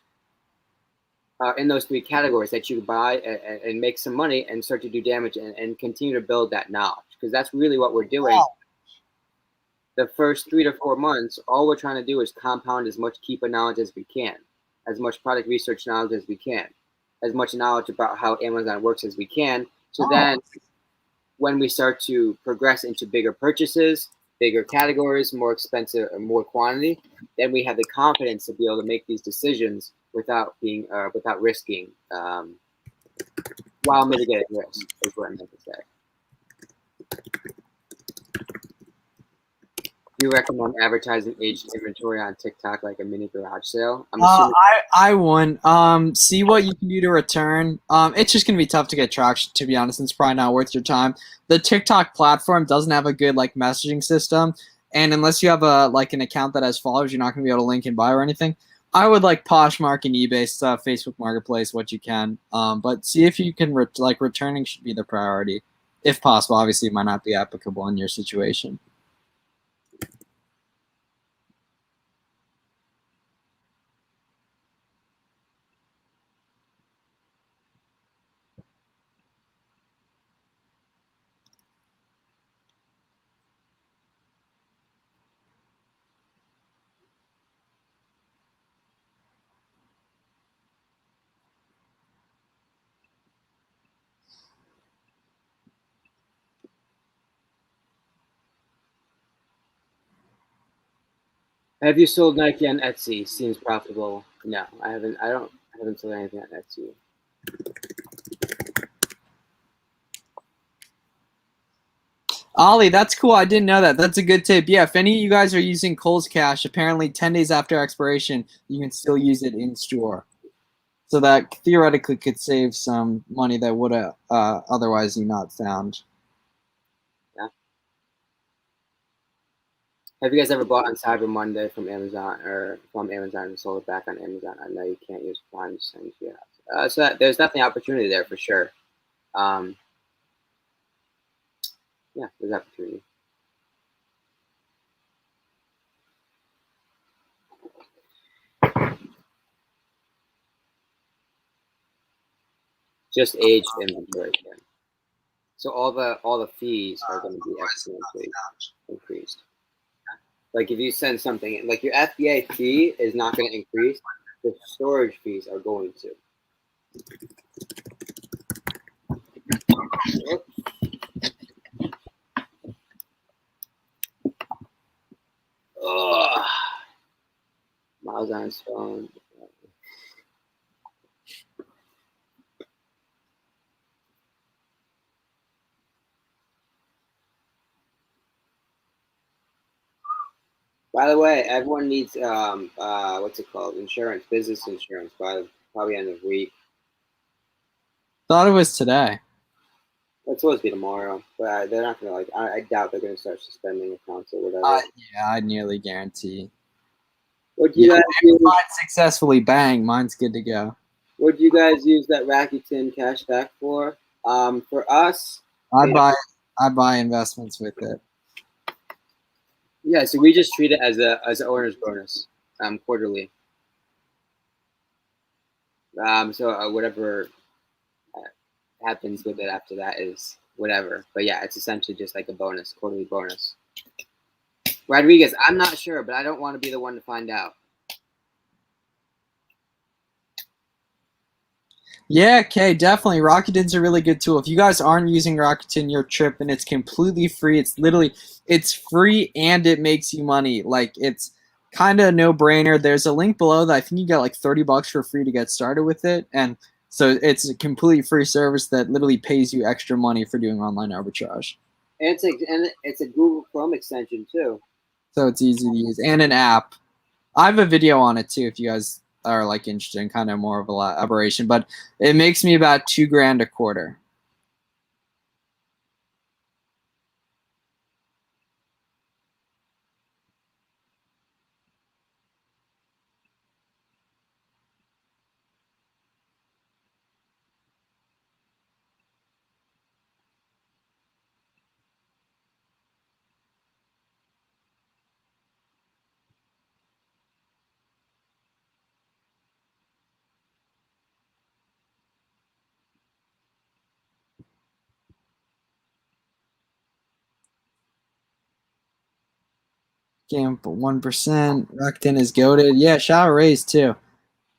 In those three categories that you buy and make some money and start to do damage and continue to build that knowledge, because that's really what we're doing. The first 3 to 4 months, all we're trying to do is compound as much Keepa knowledge as we can, as much product research knowledge as we can, as much knowledge about how Amazon works as we can. So then when we start to progress into bigger purchases, bigger categories, more expensive, more quantity, then we have the confidence to be able to make these decisions without risking, while mitigating risk is what I meant to say. Do you recommend advertising aged inventory on TikTok like a mini garage sale? I'm assuming I wouldn't. See what you can do to return. It's just gonna be tough to get traction, to be honest. And it's probably not worth your time. The TikTok platform doesn't have a good like messaging system, and unless you have an account that has followers, you're not gonna be able to link and buy or anything. I would like Poshmark and eBay stuff, Facebook Marketplace, what you can. But see if you can returning should be the priority, if possible. Obviously, it might not be applicable in your situation. have you sold Nike on Etsy? Seems profitable. No, I haven't. I haven't sold anything on Etsy. Ollie, that's cool. I didn't know that. That's a good tip. Yeah, if any of you guys are using Kohl's Cash, apparently 10 days after expiration, you can still use it in store. So that theoretically could save some money that would have otherwise you not found. Yeah. Have you guys ever bought on Cyber Monday from Amazon and sold it back on Amazon? I know you can't use Prime since so there's definitely opportunity there for sure. Yeah, there's opportunity. Just aged inventory. Yeah. So all the fees are going to be exponentially increased. Like if you send something, like your FBA fee is not going to increase, the storage fees are going to. Ugh. Miles on his phone. By the way, everyone needs what's it called? Insurance, business insurance by probably end of week. Thought it was today. It's supposed to be tomorrow, but they're not gonna I doubt they're gonna start suspending accounts or whatever. Yeah, I nearly guarantee. What do you guys use? Mine successfully, bang, mine's good to go. What do you guys use that Rakuten cash back for? For us, I buy investments with it. Yeah, so we just treat it as an owner's bonus, quarterly. So whatever happens with it after that is whatever. But yeah, it's essentially just like a bonus, quarterly bonus. Rodriguez, I'm not sure, but I don't want to be the one to find out. Yeah, okay, definitely. Rakuten's a really good tool. If you guys aren't using Rakuten, you're tripping. It's completely free. It's free and it makes you money. Like it's kind of a no-brainer. There's a link below that I think you get like $30 for free to get started with it. And so it's a completely free service that literally pays you extra money for doing online arbitrage. And it's a Google Chrome extension too. So it's easy to use and an app. I have a video on it too if you guys are like interested in kind of more of a aberration, but it makes me about $2,000 a quarter. Game 1%. Rakuten is goated. Yeah, shout out Rays too.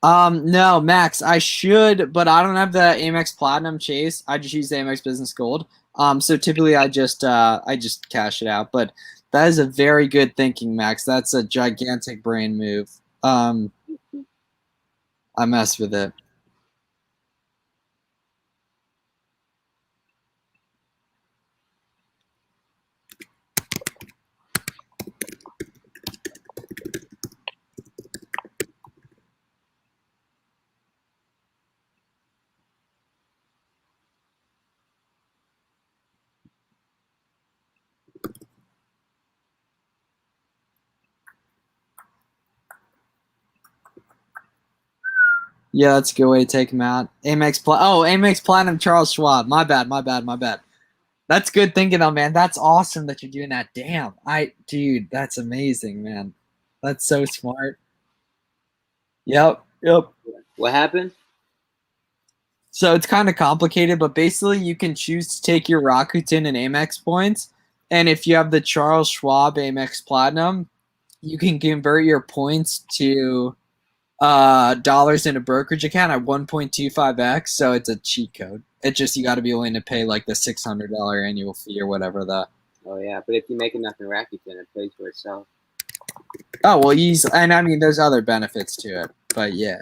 No, Max, I should, but I don't have the Amex Platinum Chase. I just use the Amex Business Gold. So typically I just cash it out. But that is a very good thinking, Max. That's a gigantic brain move. I mess with it. Yeah, that's a good way to take him out. Amex Platinum Charles Schwab. My bad. That's good thinking though, man. That's awesome that you're doing that. Damn. Dude, that's amazing, man. That's so smart. Yep. What happened? So it's kind of complicated, but basically you can choose to take your Rakuten and Amex points. And if you have the Charles Schwab Amex Platinum, you can convert your points to dollars in a brokerage account at 1.25x. So it's a cheat code. It's just you got to be willing to pay like the $600 annual fee or whatever the. Oh yeah, but if you make enough in Rakuten, it pays for itself. Oh well, and I mean there's other benefits to it, but yeah.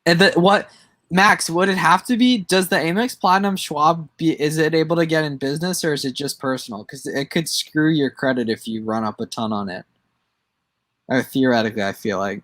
And what Max, would it have to be? Does the Amex Platinum Schwab is it able to get in business or is it just personal? Because it could screw your credit if you run up a ton on it. Or theoretically, I feel like.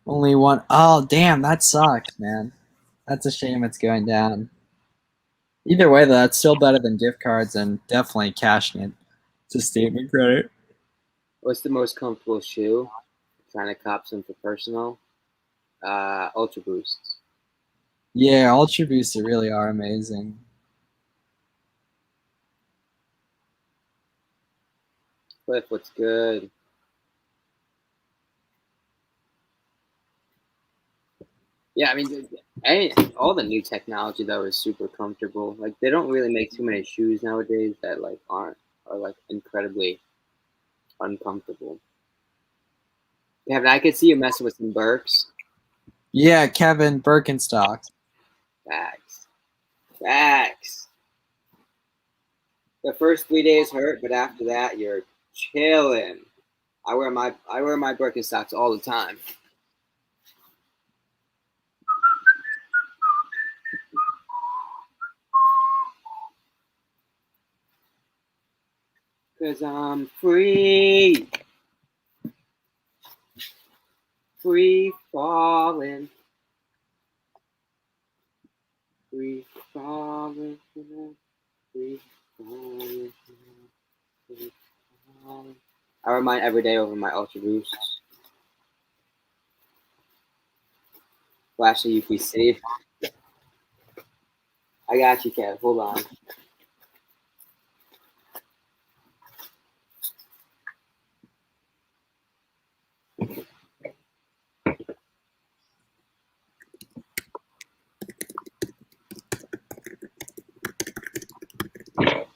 Only one. Oh, damn, that sucks, man. That's a shame it's going down. Either way, though, that's still better than gift cards and definitely cashing it. It's a statement credit. What's the most comfortable shoe? Trying to cop some for personal. Ultra Boosts. Yeah, Ultra Boosts really are amazing. Cliff, what's good? Yeah, I mean, all the new technology though is super comfortable. Like they don't really make too many shoes nowadays that like aren't are like incredibly uncomfortable. Yeah, but I could see you messing with some Birks. Yeah, Kevin Birkenstock. Facts. Facts. The first 3 days hurt, but after that you're chilling. I wear my Birkenstocks all the time. Cause I'm free. Free falling. Free falling. Free falling. Free falling. I wear mine every day over my Ultra Boosts. Flash the UPC. I got you, Kev. Hold on.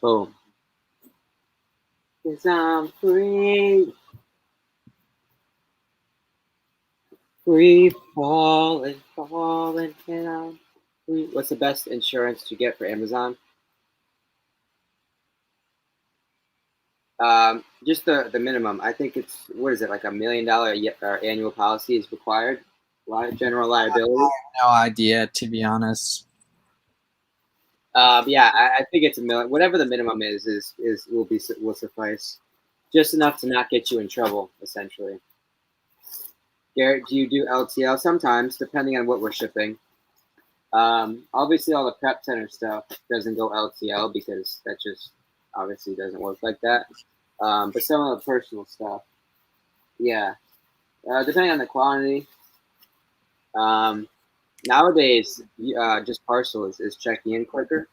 Boom. Cause I'm free. Free falling, falling, and I'm free. What's the best insurance to get for Amazon? Just the minimum. I think it's what is it like $1 million annual policy is required. General liability. No idea, to be honest. Yeah, I think it's $1 million. Whatever the minimum is will suffice. Just enough to not get you in trouble, essentially. Garrett, do you do LTL? Sometimes, depending on what we're shipping. Obviously, all the prep center stuff doesn't go LTL because that's just obviously doesn't work like that. But some of the personal stuff, yeah, depending on the quantity. Nowadays, just parcel is checking in quicker,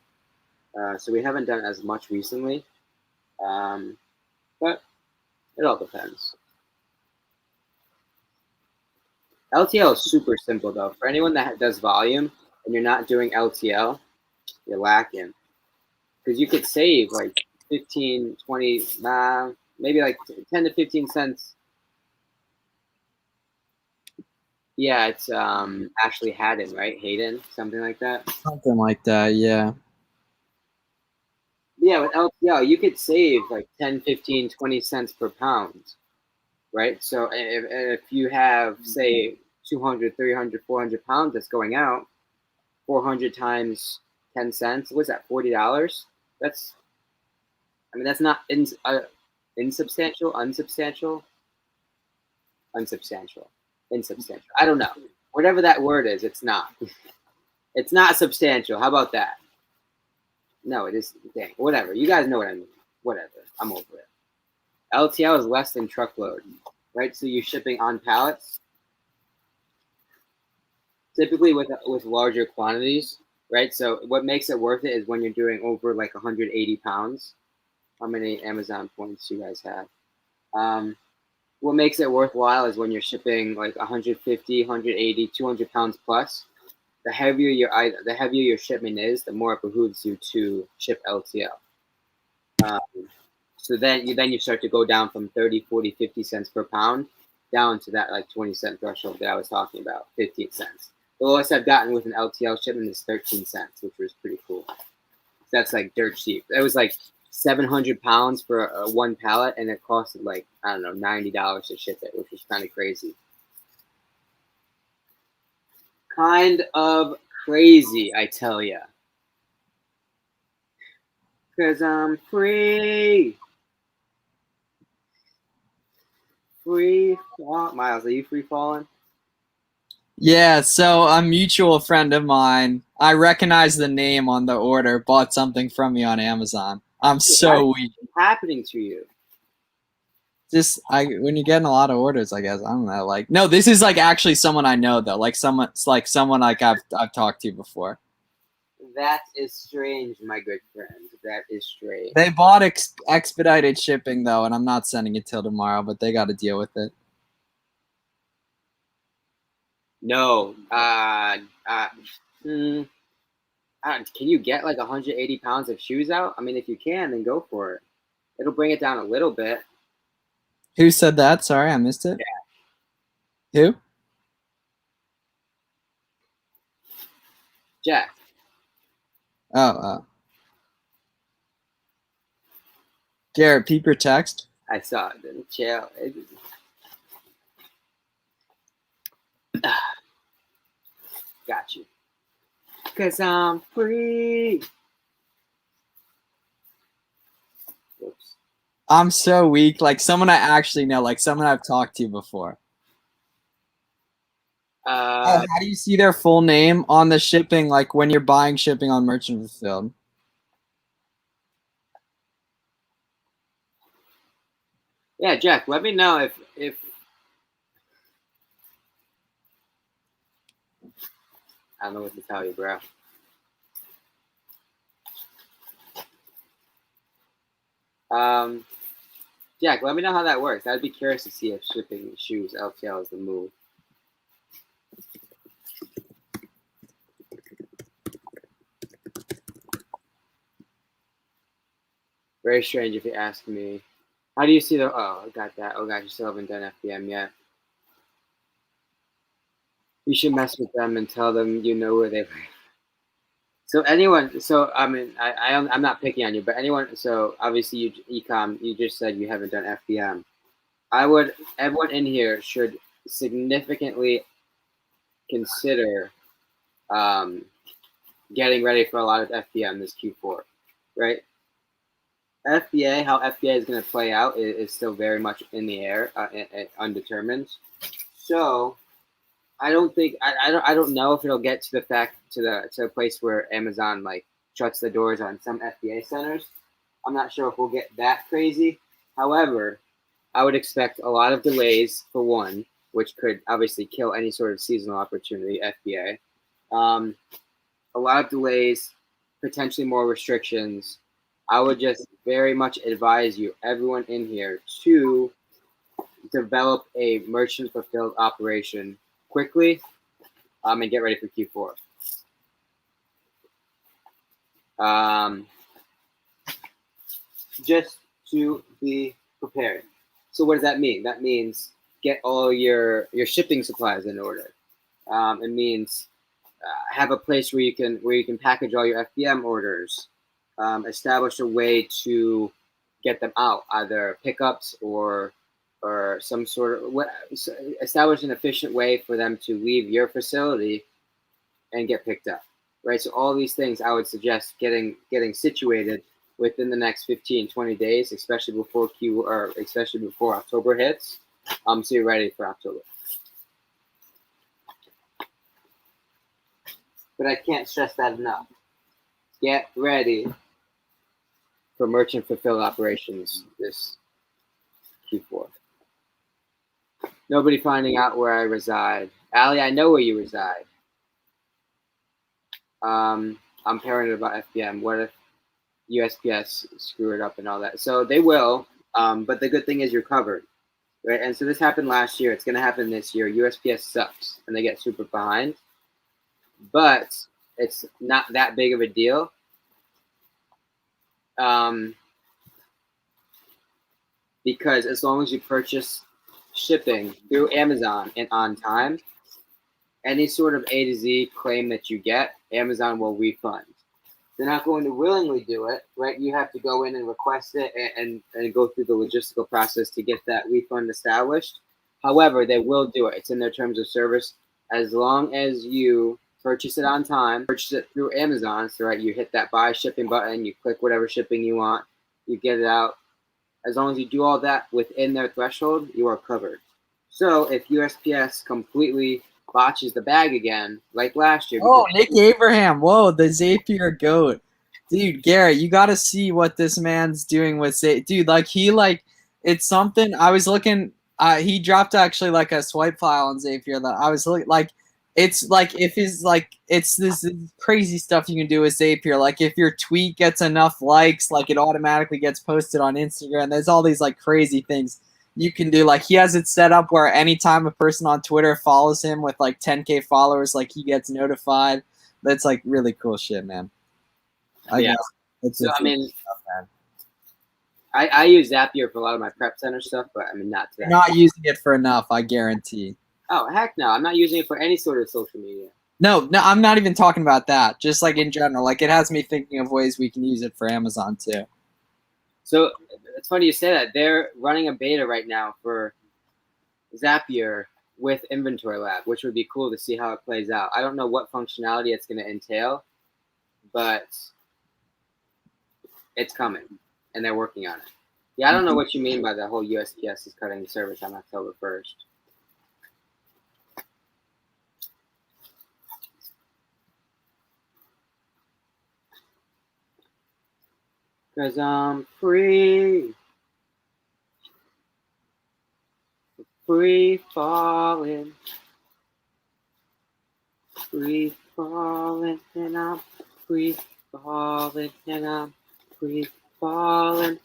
so we haven't done as much recently, but it all depends. LTL is super simple though. For anyone that does volume and you're not doing LTL, you're lacking because you could save like 15, 20, maybe like 10 to 15 cents. Yeah, it's Ashley Haddon, right? Hayden, something like that. Something like that, yeah. Yeah, with LTL, you could save like 10, 15, 20 cents per pound, right? So if you have, say, 200, 300, 400 pounds that's going out, 400 times 10 cents, what's that, $40? That's, I mean, that's not insubstantial, unsubstantial, unsubstantial, insubstantial. I don't know. Whatever that word is, it's not. It's not substantial. How about that? No, it is. Dang, whatever. You guys know what I mean. Whatever. I'm over it. LTL is less than truckload, right? So you're shipping on pallets. Typically with larger quantities, right? So what makes it worth it is when you're doing over like 180 pounds. How many Amazon points do you guys have? What makes it worthwhile is when you're shipping like 150, 180, 200 pounds plus. The heavier your shipment is, the more it behooves you to ship LTL. So then you start to go down from 30, 40, 50 cents per pound down to that like 20-cent threshold that I was talking about, 15 cents. The lowest I've gotten with an LTL shipment is 13 cents, which was pretty cool. That's like dirt cheap. It was like 700 pounds for one pallet, and it costed like, I don't know, $90 to ship it, which was kind of crazy. Kind of crazy, I tell ya. Because I'm free. Free fall. Miles, are you free falling? Yeah, so a mutual friend of mine, I recognize the name on the order, bought something from me on Amazon. I'm so weak. What's happening to you? Just when you're getting a lot of orders, I guess I don't know. Like, no, this is like actually someone I know though. Like someone like I've talked to before. That is strange, my good friend. That is strange. They bought expedited shipping though, and I'm not sending it till tomorrow, but they got to deal with it. No. Can you get like 180 pounds of shoes out? I mean, if you can, then go for it. It'll bring it down a little bit. Who said that? Sorry, I missed it. Yeah. Who? Jack. Oh. Garrett, peep your text. I saw it. Then chill. Got you. Cause I'm free. Whoops. I'm so weak. Like someone I actually know, like someone I've talked to before. How do you see their full name on the shipping? Like when you're buying shipping on Merchant Fulfilled. Yeah, Jack. Let me know if I don't know what to tell you, bro. Jack, let me know how that works. I'd be curious to see if shipping shoes LTL is the move. Very strange if you ask me. How do you see the? Oh, I got that. Oh, gosh, you still haven't done FBM yet. You should mess with them and tell them you know where they live. So anyone, so I mean, I'm not picking on you, but anyone. So obviously, you just said you haven't done FBM. Everyone in here should significantly consider getting ready for a lot of FBM this Q4, right? FBA, how FBA is going to play out is still very much in the air, and undetermined. So I don't know if it'll get to the place where Amazon like shuts the doors on some FBA centers. I'm not sure if we'll get that crazy. However, I would expect a lot of delays for one, which could obviously kill any sort of seasonal opportunity, FBA. A lot of delays, potentially more restrictions. I would just very much advise you, everyone in here, to develop a merchant fulfilled operation quickly and get ready for Q4. Just to be prepared. So what does that mean? That means get all your shipping supplies in order. It means have a place where you can package all your FBM orders. Establish a way to get them out, either pickups or some sort of establish an efficient way for them to leave your facility and get picked up, right? So all these things I would suggest getting situated within the next 15, 20 days, especially before October hits. So you're ready for October. But I can't stress that enough. Get ready for merchant fulfilled operations this Q4. Nobody finding out where I reside. Allie, I know where you reside. I'm paranoid about FBM. What if USPS screw it up and all that? So they will, but the good thing is you're covered, right? And so this happened last year. It's going to happen this year. USPS sucks, and they get super behind. But it's not that big of a deal. Because as long as you purchase shipping through Amazon and on time, any sort of A to Z claim that you get, Amazon will refund. They're not going to willingly do it, right? You have to go in and request it and go through the logistical process to get that refund established. However, they will do it. It's in their terms of service. As long as you purchase it on time, purchase it through Amazon, so right, you hit that buy shipping button, you click whatever shipping you want, you get it out. As long as you do all that within their threshold, you are covered. So if USPS completely botches the bag again, like last year. Oh, Nick Abraham. Whoa, the Zapier GOAT. Dude, Garrett, you got to see what this man's doing with Zapier. Dude, it's something. I was looking, he dropped actually like a swipe file on Zapier that I was looking, it's like it's this crazy stuff you can do with Zapier. Like if your tweet gets enough likes, like it automatically gets posted on Instagram. There's all these like crazy things you can do. Like he has it set up where anytime a person on Twitter follows him with like 10K followers, like he gets notified. That's like really cool shit, man. I use Zapier for a lot of my prep center stuff, but I mean not today. Not using it for enough, I guarantee. Oh heck no! I'm not using it for any sort of social media. No, I'm not even talking about that. Just like in general, like it has me thinking of ways we can use it for Amazon too. So it's funny you say that. They're running a beta right now for Zapier with Inventory Lab, which would be cool to see how it plays out. I don't know what functionality it's going to entail, but it's coming, and they're working on it. Yeah, I don't know what you mean by the whole USPS is cutting the service on October 1st. Cause I'm free falling, and I'm free falling, and I'm free falling.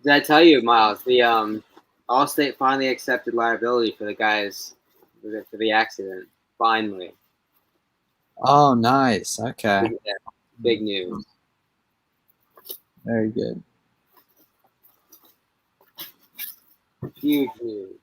Did I tell you, Miles? The Allstate finally accepted liability for the guys for the accident. Finally. Oh, nice. Okay. Big news. Very good. Huge news.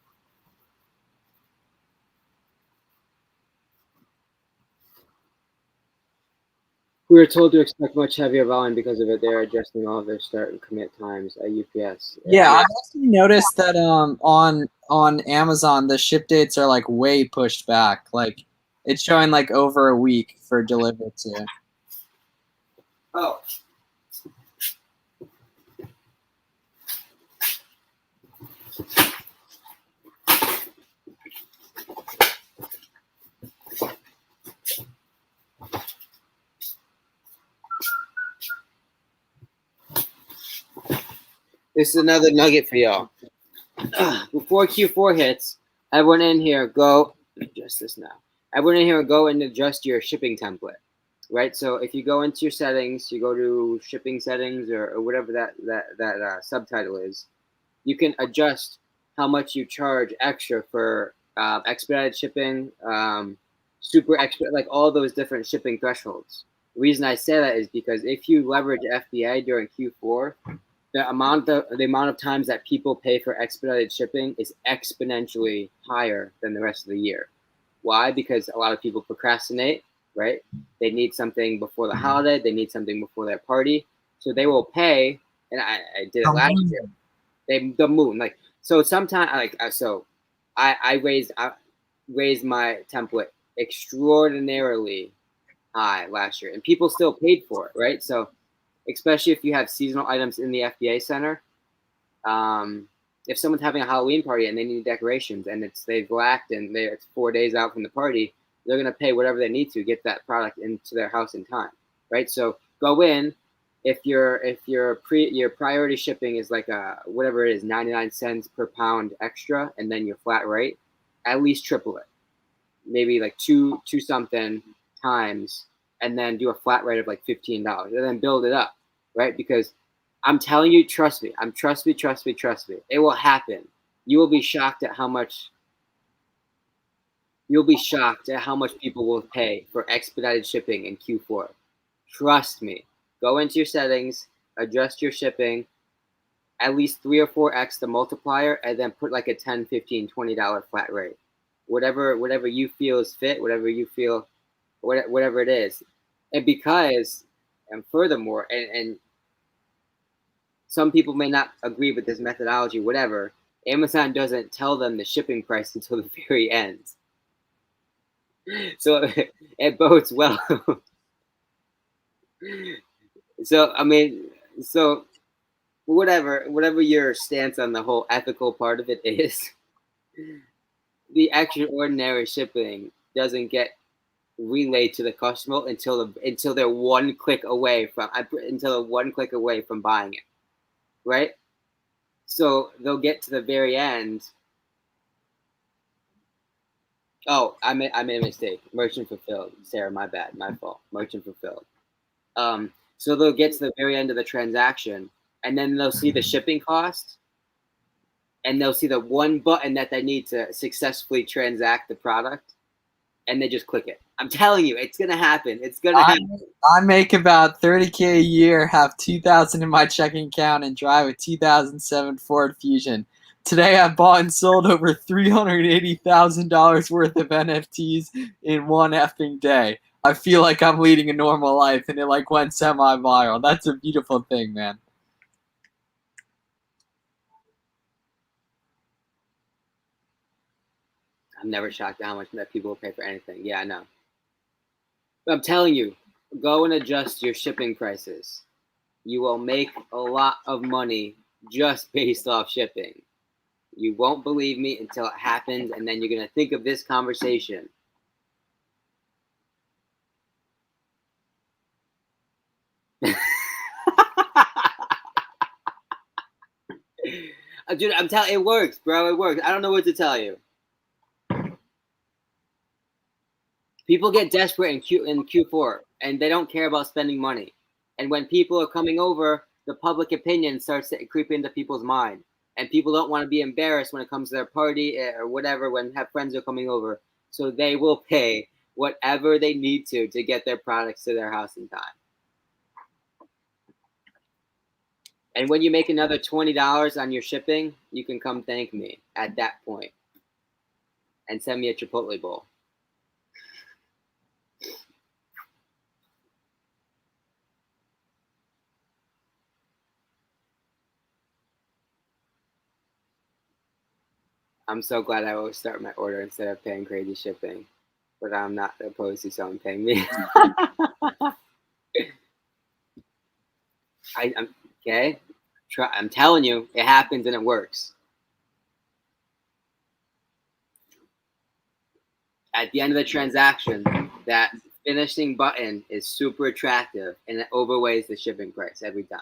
We were told to expect much heavier volume because of it. They're adjusting all of their start and commit times at UPS. Yeah, I've also noticed that on Amazon the ship dates are like way pushed back. Like It's showing like over a week for delivery to. Oh. This is another nugget for y'all. Before Q4 hits, everyone in here go adjust this now. Everyone in here go and adjust your shipping template, right? So if you go into your settings, you go to shipping settings or whatever that subtitle is, you can adjust how much you charge extra for expedited shipping, super expedite, like all those different shipping thresholds. The reason I say that is because if you leverage FBA during Q4, the amount of times that people pay for expedited shipping is exponentially higher than the rest of the year. Why? Because a lot of people procrastinate, right? They need something before the holiday, they need something before their party, so they will pay. And I did it last year. The moon, like, so sometimes I raised my template extraordinarily high last year, and people still paid for it, right? So especially if you have seasonal items in the FBA center. If someone's having a Halloween party and they need decorations and they've lacked and it's 4 days out from the party, they're gonna pay whatever they need to get that product into their house in time, right? So go in. If your priority shipping is like whatever it is, 99 cents per pound extra, and then your flat rate, at least triple it, maybe like two something times, and then do a flat rate of like $15, and then build it up, right? Because I'm telling you, trust me, trust me, it will happen. You will be shocked at how much people will pay for expedited shipping in Q4. Trust me. Go into your settings, adjust your shipping, at least 3 or 4x the multiplier, and then put like a $10, $15, $20 flat rate. Whatever you feel is fit, whatever you feel, whatever it is. And furthermore, and some people may not agree with this methodology, whatever, Amazon doesn't tell them the shipping price until the very end. So it bodes well. So, I mean, so whatever your stance on the whole ethical part of it is, the extraordinary shipping doesn't get relayed to the customer until they're one click away from buying it, right? So they'll get to the very end. Oh, I made a mistake. Merchant fulfilled. Sarah, my bad, my fault. Merchant fulfilled. So they'll get to the very end of the transaction, and then they'll see the shipping cost, and they'll see the one button that they need to successfully transact the product, and they just click it. I'm telling you, it's gonna happen. It's gonna happen. I make about $30K a year, have 2,000 in my checking account, and drive a 2007 Ford Fusion. Today, I bought and sold over $380,000 worth of NFTs in one effing day. I feel like I'm leading a normal life, and it like went semi-viral. That's a beautiful thing, man. I'm never shocked at how much that people will pay for anything. Yeah, I know. But I'm telling you, go and adjust your shipping prices. You will make a lot of money just based off shipping. You won't believe me until it happens, and then you're going to think of this conversation. Dude, I'm telling it works, bro. It works. I don't know what to tell you. People get desperate in Q4, and they don't care about spending money. And when people are coming over, the public opinion starts to creep into people's mind, and people don't want to be embarrassed when it comes to their party or whatever when friends are coming over. So they will pay whatever they need to get their products to their house in time. And when you make another $20 on your shipping, you can come thank me at that point and send me a Chipotle bowl. I'm so glad I always start my order instead of paying crazy shipping. but I'm not opposed to someone paying me. I'm okay. I'm telling you, it happens and it works. At the end of the transaction, that finishing button is super attractive and it overweighs the shipping price every time.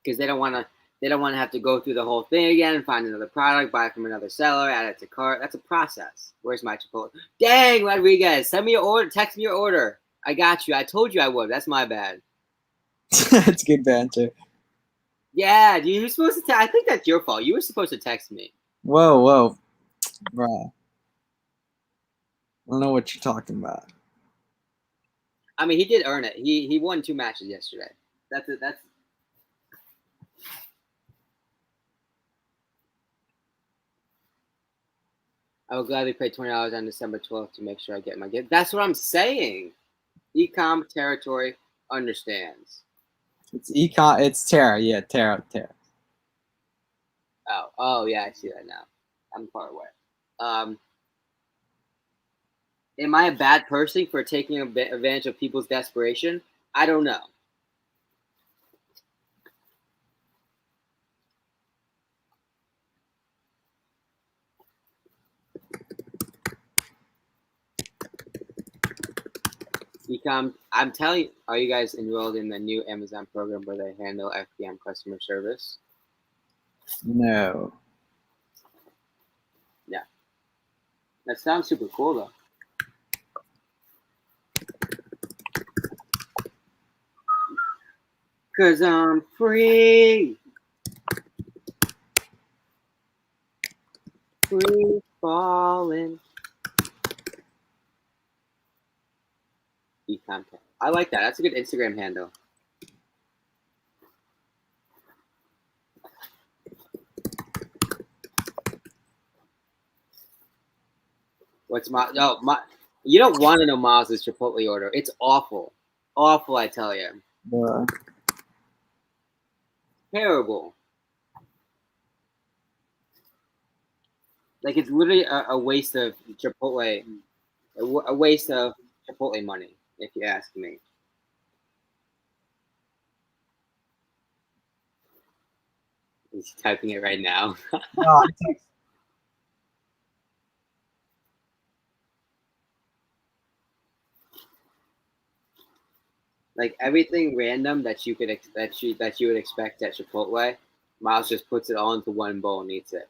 Because they don't want to have to go through the whole thing again, find another product, buy it from another seller, add it to cart. That's a process. Where's my Chipotle? Dang, Rodriguez, send me your order. Text me your order. I got you. I told you I would. That's my bad. It's good banter. Yeah, you were supposed to. I think that's your fault. You were supposed to text me. Whoa, bro. I don't know what you're talking about. I mean, he did earn it. He won 2 matches yesterday. That's it. That's. I would gladly pay $20 on December 12th to make sure I get my gift. That's what I'm saying. Ecom territory understands. It's econ. It's Terra. Yeah, Terra. Oh yeah, I see that now. I'm far away. Am I a bad person for taking advantage of people's desperation? I don't know. Ecom, I'm telling you, are you guys enrolled in the new Amazon program where they handle FBA customer service? No. Yeah. That sounds super cool though. Cause I'm free. Free falling. Ecom. I like that. That's a good Instagram handle. What's my you don't want to know Miles' Chipotle order. It's awful. Awful, I tell you. Terrible. Like it's literally a waste of Chipotle, a waste of Chipotle money, if you ask me. He's typing it right now. No, Like everything random that you could that you would expect at Chipotle, Miles just puts it all into one bowl and eats it.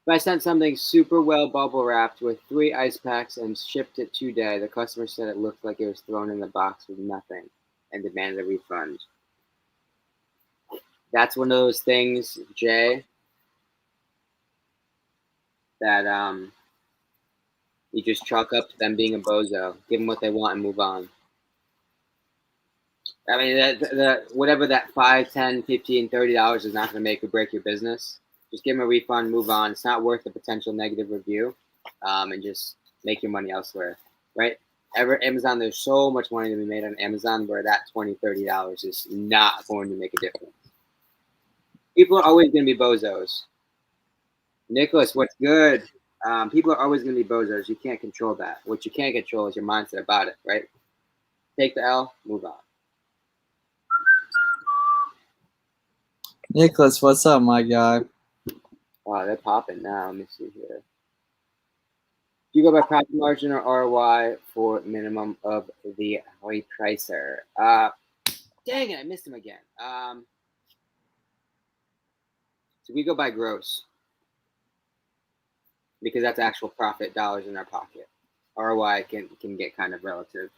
If I sent something super well bubble wrapped with 3 ice packs and shipped it today, the customer said it looked like it was thrown in the box with nothing and demanded a refund. That's one of those things, Jay, that you just chalk up to them being a bozo, give them what they want and move on. I mean, whatever that $5, $10, $15, $30 is not going to make or break your business. Just give them a refund, move on. It's not worth the potential negative review, and just make your money elsewhere, right? Amazon, there's so much money to be made on Amazon where that $20, $30 is not going to make a difference. People are always going to be bozos. Nicholas, what's good? People are always going to be bozos. You can't control that. What you can't control is your mindset about it, right? Take the L, move on. Nicholas, what's up, my guy? Wow, they're popping now. Let me see here. Do you go by profit margin or ROI for minimum of the repricer? Dang it, I missed him again. So we go by gross because that's actual profit dollars in our pocket. ROI can get kind of relative.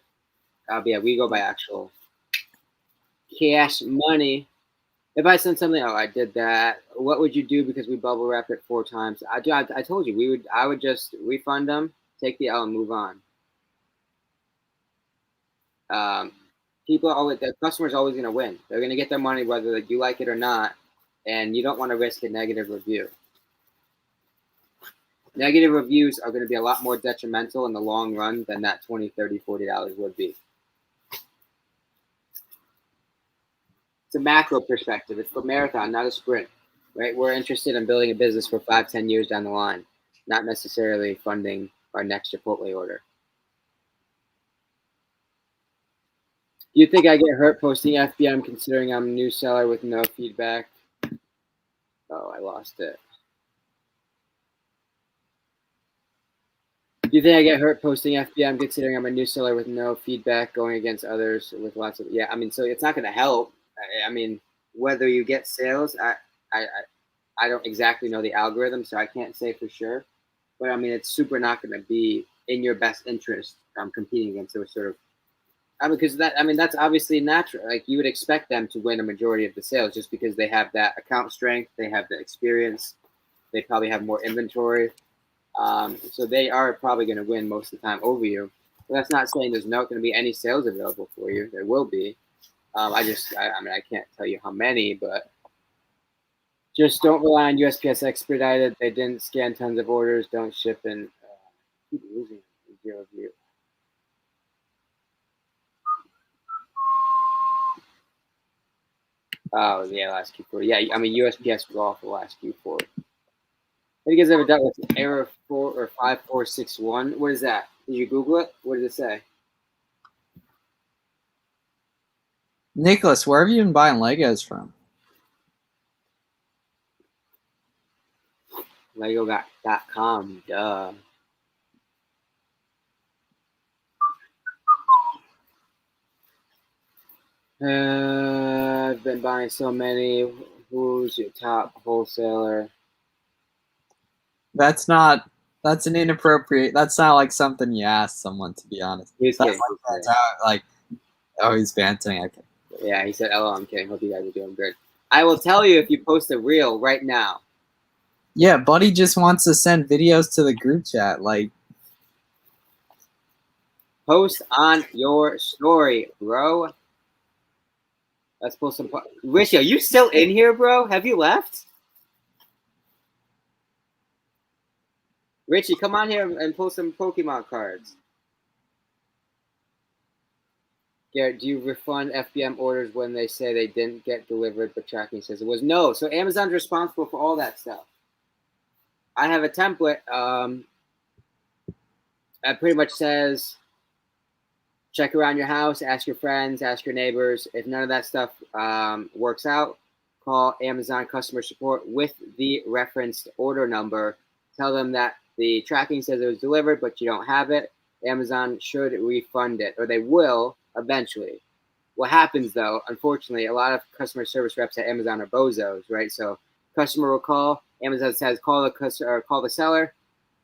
But yeah, we go by actual cash money. If I send something, I did that. What would you do because we bubble wrap it 4 times? I told you I would just refund them, take the L, and move on. People are always, the customer's always going to win. They're going to get their money whether you like it or not, and you don't want to risk a negative review. Negative reviews are going to be a lot more detrimental in the long run than that $20, $30, $40 would be. It's a macro perspective. It's a marathon, not a sprint, right? We're interested in building a business for 5, 10 years down the line, not necessarily funding our next Chipotle order. Do you think I get hurt posting FBM considering I'm a new seller with no feedback? Oh, I lost it. Do you think I get hurt posting FBM considering I'm a new seller with no feedback going against others with lots of, yeah, I mean, so it's not going to help. I mean, whether you get sales, I don't exactly know the algorithm, so I can't say for sure. But I mean, it's super not going to be in your best interest competing against those sort of, because that's obviously natural. Like you would expect them to win a majority of the sales just because they have that account strength, they have the experience, they probably have more inventory. So they are probably going to win most of the time over you. But that's not saying there's not going to be any sales available for you. There will be. I can't tell you how many, but just don't rely on USPS expedited. They didn't scan tons of orders. Don't ship in. Keep losing 0 view. Oh yeah, last Q4. Yeah, I mean USPS was awful last Q4. Have you guys ever dealt with error 4 or 5461? What is that? Did you Google it? What did it say? Nicholas, where have you been buying Legos from? Lego.com. Duh. I've been buying so many. Who's your top wholesaler? That's an inappropriate. That's not like something you ask someone, to be honest. He's kidding. He's bantering. Okay. Yeah, he said, "Hello, I'm kidding. Hope you guys are doing good." I will tell you if you post a reel right now. Yeah, Buddy just wants to send videos to the group chat. Like, post on your story, bro. Let's post some. Rishi, are you still in here, bro? Have you left? Richie, come on here and post some Pokemon cards. Garrett, do you refund FBM orders when they say they didn't get delivered, but tracking says it was? No. So Amazon's responsible for all that stuff. I have a template that pretty much says, check around your house, ask your friends, ask your neighbors. If none of that stuff works out, call Amazon customer support with the referenced order number. Tell them that the tracking says it was delivered, but you don't have it. Amazon should refund it, or they will eventually. What happens though, unfortunately, a lot of customer service reps at Amazon are bozos, right? So customer will call, Amazon says call the customer or call the seller.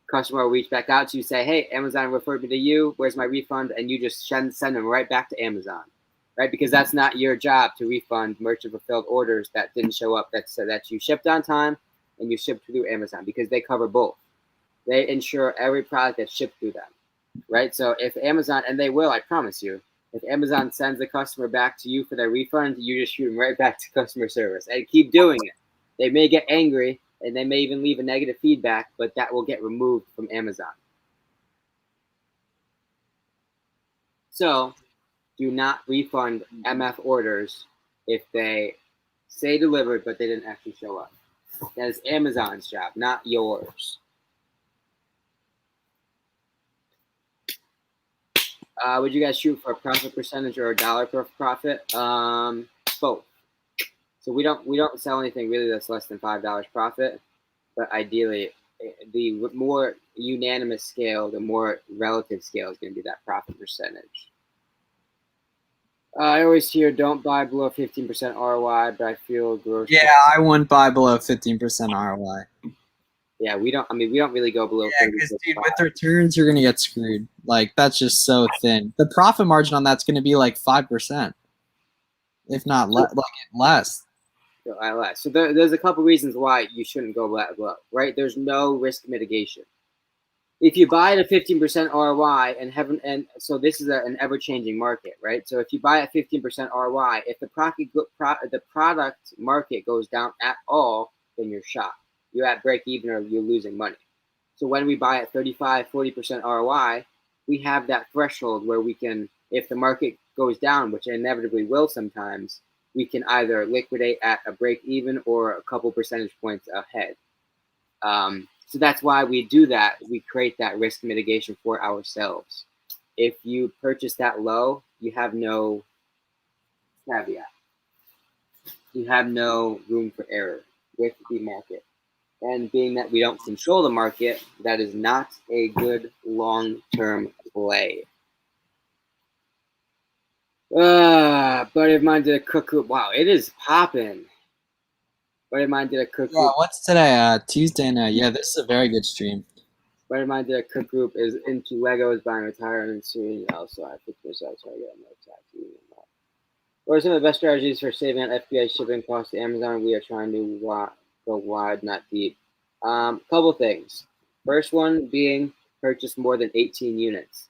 Customer will reach back out to you, say, hey, Amazon referred me to you. Where's my refund? And you just send them right back to Amazon, right? Because that's not your job to refund merchant fulfilled orders that didn't show up, that you shipped on time and you shipped through Amazon, because they cover both. They insure every product that's shipped through them, right? So if Amazon, and they will, I promise you, if Amazon sends the customer back to you for their refund, you just shoot them right back to customer service and keep doing it. They may get angry and they may even leave a negative feedback, but that will get removed from Amazon. So do not refund MF orders if they say delivered, but they didn't actually show up. That is Amazon's job, not yours. Would you guys shoot for a profit percentage or a dollar per profit? Both. So we don't sell anything really that's less than $5 profit, but ideally, the more unanimous scale, the more relative scale is going to be that profit percentage. I always hear don't buy below 15% ROI, but I feel gross. Yeah, I wouldn't buy below 15% ROI. Yeah, we don't really go below. Yeah, because dude, with returns, you're gonna get screwed. Like that's just so thin. The profit margin on that's gonna be like 5%, if not less. So there's a couple reasons why you shouldn't go below, right? There's no risk mitigation. If you buy at a 15% ROI and so this is an ever-changing market, right? So if you buy at 15% ROI, if the product market goes down at all, then you're shot. You're at break even or you're losing money. So when we buy at 35, 40% ROI, we have that threshold where we can, if the market goes down, which it inevitably will sometimes, we can either liquidate at a break even or a couple percentage points ahead. So that's why we do that. We create that risk mitigation for ourselves. If you purchase that low, you have no caveat. You have no room for error with the market. And being that we don't control the market, that is not a good long-term play. Buddy of mine did a cook group. Wow, it is popping. Buddy of mine did a cook Yeah, group. what's today? Tuesday now. Yeah, this is a very good stream. Buddy of mine did a cook group, is into Legos, buying retirement soon. Also, I think this out, so I get no tax. What are some of the best strategies for saving on FBA shipping costs to Amazon? We are trying to go wide, not deep. Couple things. First one being purchase more than 18 units.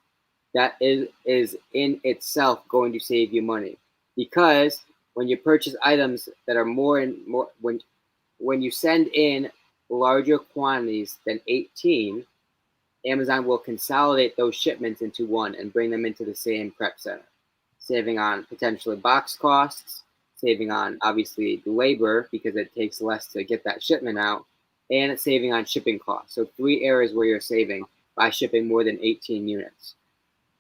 That is in itself going to save you money, because when you purchase items that are more and more, when you send in larger quantities than 18, Amazon will consolidate those shipments into one and bring them into the same prep center, saving on potentially box costs, saving on obviously the labor because it takes less to get that shipment out, and it's saving on shipping costs. So 3 areas where you're saving by shipping more than 18 units.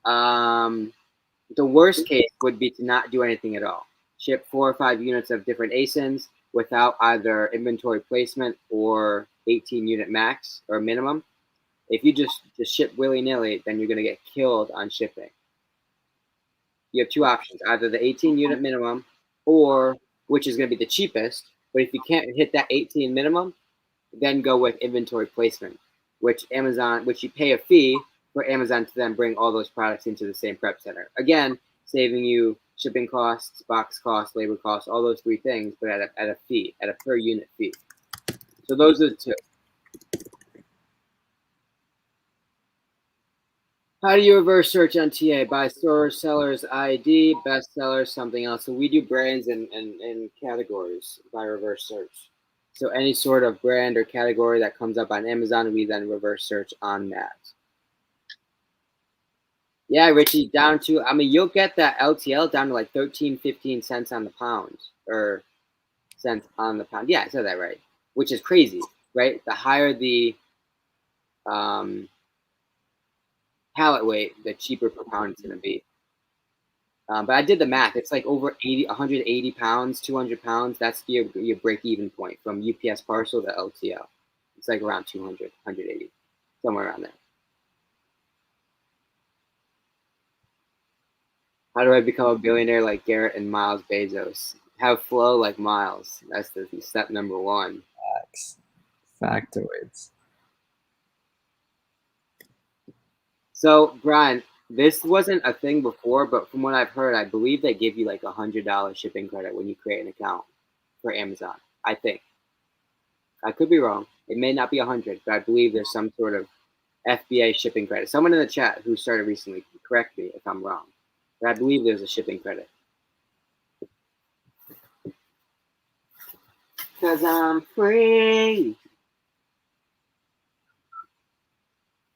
The worst case would be to not do anything at all. Ship 4 or 5 units of different ASINs without either inventory placement or 18 unit max or minimum. If you just ship willy-nilly, then you're going to get killed on shipping. You have 2 options, either the 18 unit minimum, or which is going to be the cheapest. But if you can't hit that 18 minimum, then go with inventory placement, which you pay a fee for Amazon to then bring all those products into the same prep center. Again, saving you shipping costs, box costs, labor costs, all those 3 things, but at a fee, at a per unit fee. So those are the 2. How do you reverse search on TA? By store, seller's ID, bestseller, something else. So we do brands and categories by reverse search. So any sort of brand or category that comes up on Amazon, we then reverse search on that. Yeah, Richie, down to, I mean, you'll get that LTL down to like 13, 15 cents on the pound, or cents on the pound. Yeah, I said that right, which is crazy, right? The higher the pallet weight, the cheaper per pound it's going to be. But I did the math. It's like over 180 pounds, 200 pounds. That's your break-even point from UPS parcel to LTL. It's like around 200, 180, somewhere around there. How do I become a billionaire like Garrett and Miles Bezos? Have flow like Miles. That's the step number 1. Factoids. So, Brian, this wasn't a thing before, but from what I've heard, I believe they give you like $100 shipping credit when you create an account for Amazon. I think. I could be wrong. It may not be 100, but I believe there's some sort of FBA shipping credit. Someone in the chat who started recently, correct me if I'm wrong, but I believe there's a shipping credit. Cause I'm free.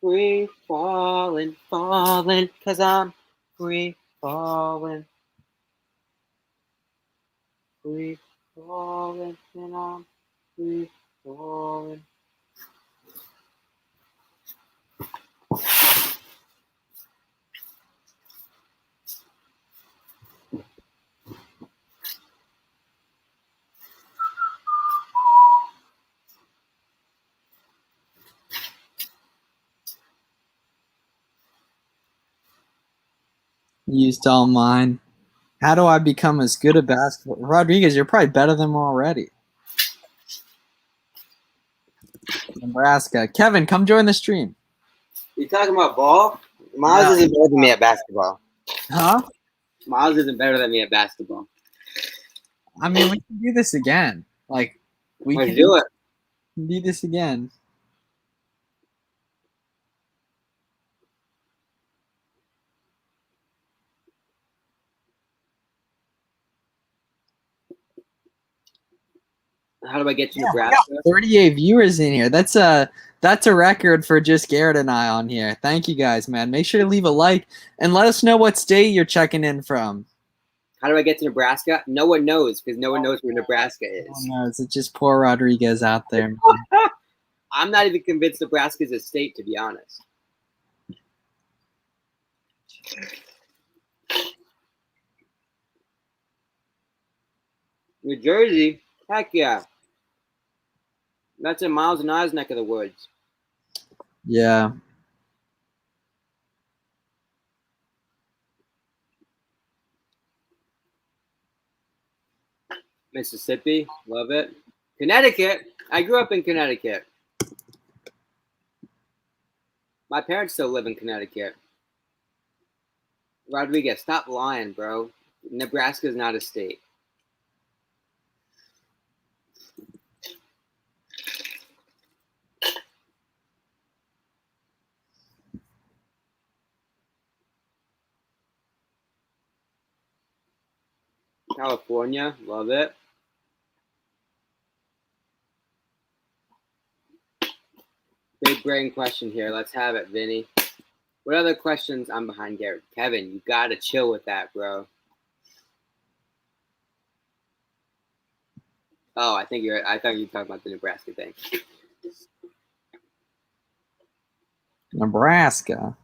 Free falling, falling, cause I'm free falling. Free falling, and I'm free falling. Used all mine. How do I become as good a basketball? Rodriguez, you're probably better than him already. Nebraska. Kevin, come join the stream. You talking about ball? Miles isn't better than me at basketball. Huh? Miles isn't better than me at basketball. I mean, we can do this again. Like, we Let's can do it. do this again. How do I get to Nebraska? 38 viewers in here. That's a record for just Garrett and I on here. Thank you guys, man. Make sure to leave a like and let us know what state you're checking in from. How do I get to Nebraska? No one knows because no one knows where Nebraska Oh, is. no, it's just poor Rodriguez out there, man. I'm not even convinced Nebraska is a state, to be honest. New Jersey? Heck yeah. That's in Miles and I's neck of the woods. Yeah. Mississippi, love it. Connecticut, I grew up in Connecticut. My parents still live in Connecticut. Rodriguez, stop lying, bro. Nebraska is not a state. California, love it. Big brain question here. Let's have it, Vinny. What other questions? I'm behind Garrett. Kevin, you gotta chill with that, bro. Oh, I thought you were talking about the Nebraska thing. Nebraska.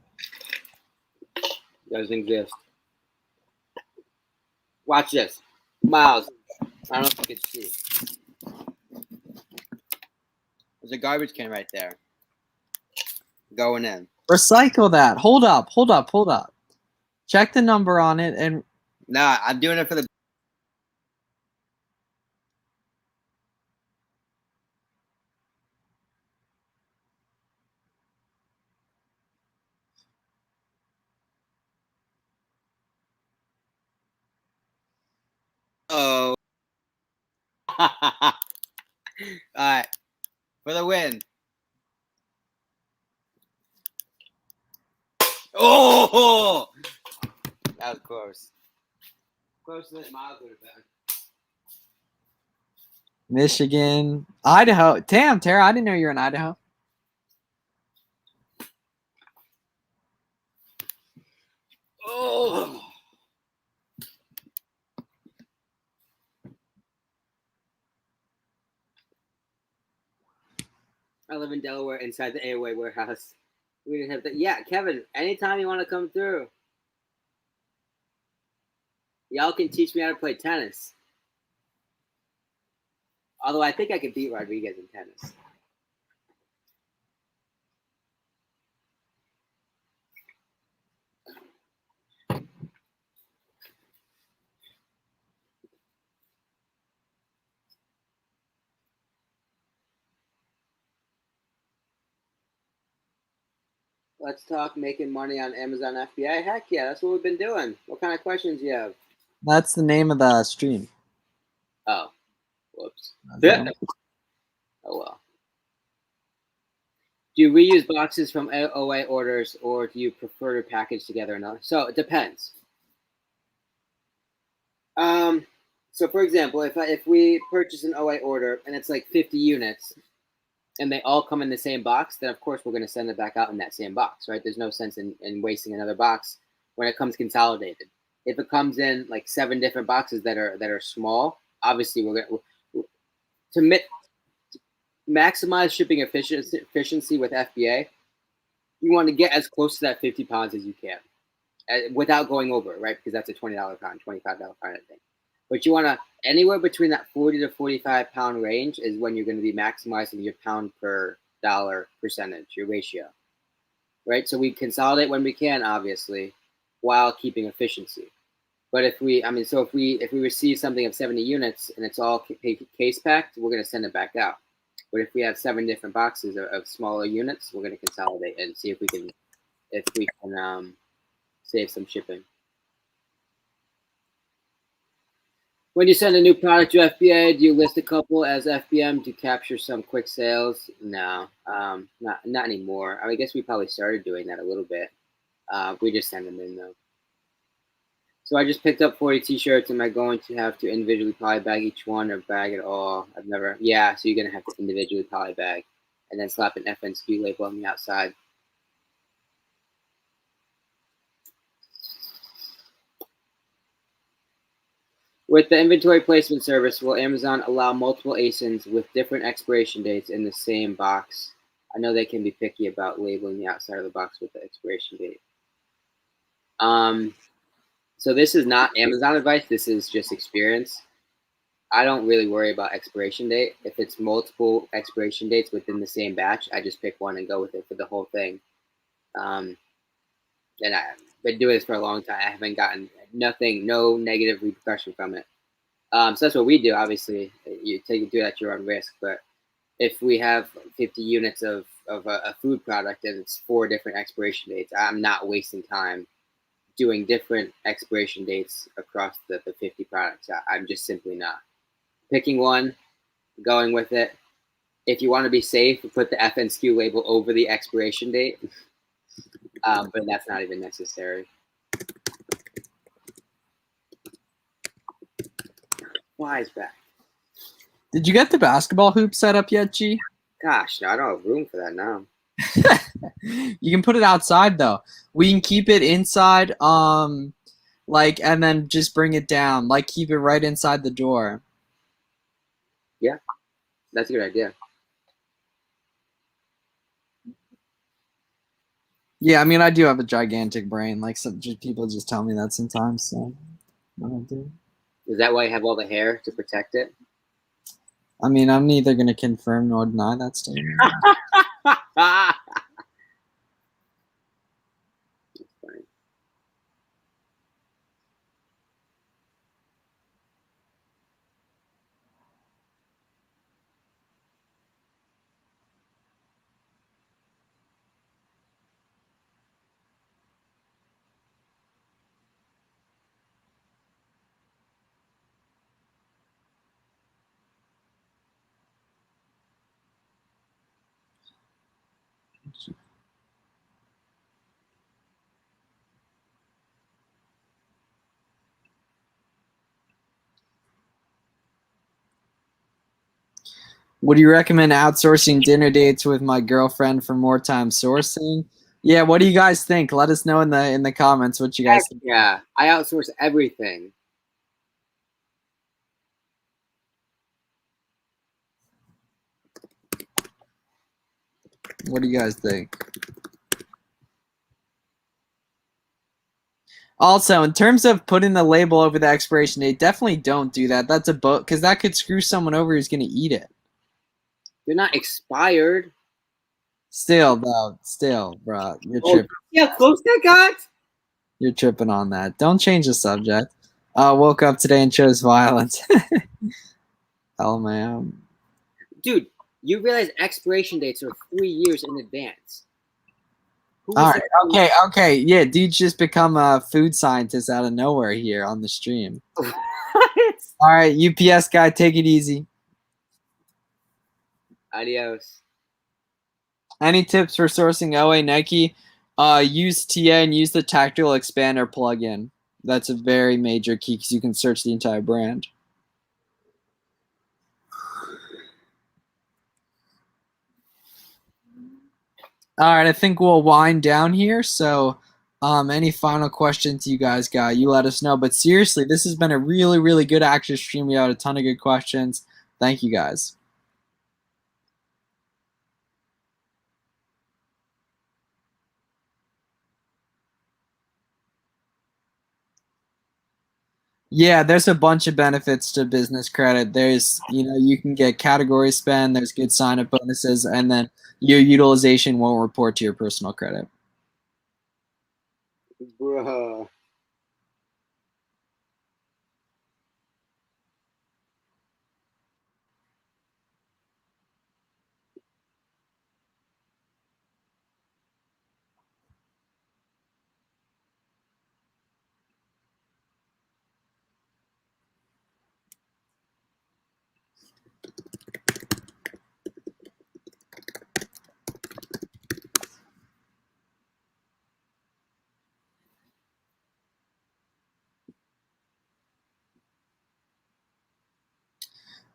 Doesn't exist. Watch this. Miles, I don't know if you can see. There's a garbage can right there. Going in. Recycle that. Hold up. Check the number on it and Nah, I'm doing it for the. Oh. All right. For the win. Oh! That was close. Closer than Miles would have been. Michigan, Idaho. Damn, Tara, I didn't know you were in Idaho. Oh! I live in Delaware inside the AOA warehouse. We didn't have that. Yeah, Kevin, anytime you want to come through, y'all can teach me how to play tennis. Although I think I could beat Rodriguez in tennis. Let's talk making money on Amazon FBA. Heck yeah, that's what we've been doing. What kind of questions do you have? That's the name of the stream. Oh, whoops. Yeah. Oh well. Do you reuse boxes from OA orders, or do you prefer to package together another? So it depends. So for example, if we purchase an OA order and it's like 50 units, and they all come in the same box, then of course we're going to send it back out in that same box, right? There's no sense in wasting another box when it comes consolidated. If it comes in like 7 different boxes that are small, obviously we're going to maximize shipping efficiency with FBA. You want to get as close to that 50 pounds as you can without going over, right? Because that's a $20 pound, $25 pound, I think. But you want to anywhere between that 40 to 45 pound range is when you're going to be maximizing your pound per dollar percentage, your ratio, right? So we consolidate when we can, obviously, while keeping efficiency. But if we receive something of 70 units and it's all case packed, we're going to send it back out. But if we have 7 different boxes of smaller units, we're going to consolidate and see if we can save some shipping. When you send a new product to FBA, do you list a couple as FBM to capture some quick sales? No, not anymore. I guess we probably started doing that a little bit. We just send them in though. So I just picked up 40 t-shirts. Am I going to have to individually polybag each one or bag it all? I've never. Yeah, so you're going to have to individually polybag and then slap an FNSQ label on the outside. With the inventory placement service, will Amazon allow multiple ASINs with different expiration dates in the same box? I know they can be picky about labeling the outside of the box with the expiration date. So this is not Amazon advice. This is just experience. I don't really worry about expiration date. If it's multiple expiration dates within the same batch, I just pick one and go with it for the whole thing. And I've been doing this for a long time. I haven't gotten no negative repercussion from it. So that's what we do. Obviously, you do it at your own risk. But if we have 50 units of a food product and it's 4 different expiration dates, I'm not wasting time doing different expiration dates across the 50 products. I'm just simply not. Picking one, going with it. If you want to be safe, put the FNSQ label over the expiration date, but that's not even necessary. Flies back. Did you get the basketball hoop set up yet, G? Gosh, no, I don't have room for that now. You can put it outside though. We can keep it inside, like, and then just bring it down. Like, keep it right inside the door. Yeah, that's a good idea. Yeah, I mean, I do have a gigantic brain. Like, some people just tell me that sometimes. So, I don't do. Is that why you have all the hair to protect it? I mean, I'm neither going to confirm nor deny that statement. Would you recommend outsourcing dinner dates with my girlfriend for more time sourcing? Yeah, what do you guys think? Let us know in the comments what you guys think. Yeah, I outsource everything. What do you guys think? Also, in terms of putting the label over the expiration date, definitely don't do that. That's a boat because that could screw someone over who's going to eat it. They're not expired. Still, bro, you're tripping. Yeah, close that got. You're tripping on that. Don't change the subject. Woke up today and chose violence. Hell, man. Dude, you realize expiration dates are 3 years in advance. All right, okay. Yeah, dude's just become a food scientist out of nowhere here on the stream. All right, UPS guy, take it easy. Adios. Any tips for sourcing OA Nike? Use TA and use the tactical expander plugin. That's a very major key because you can search the entire brand. All right, I think we'll wind down here. So, any final questions you guys got, you let us know. But seriously, this has been a really, really good action stream. We had a ton of good questions. Thank you guys. Yeah, there's a bunch of benefits to business credit. There's, you can get category spend, there's good sign up bonuses, and then your utilization won't report to your personal credit. Bruh.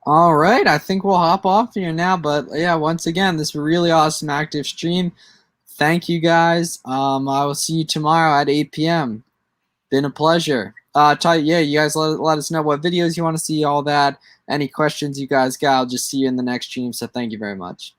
All right, I think we'll hop off here now. But yeah, once again, this really awesome active stream. Thank you guys. I will see you tomorrow at 8 p.m. Been a pleasure. Yeah, you guys let us know what videos you want to see, all that. Any questions you guys got, I'll just see you in the next stream. So thank you very much.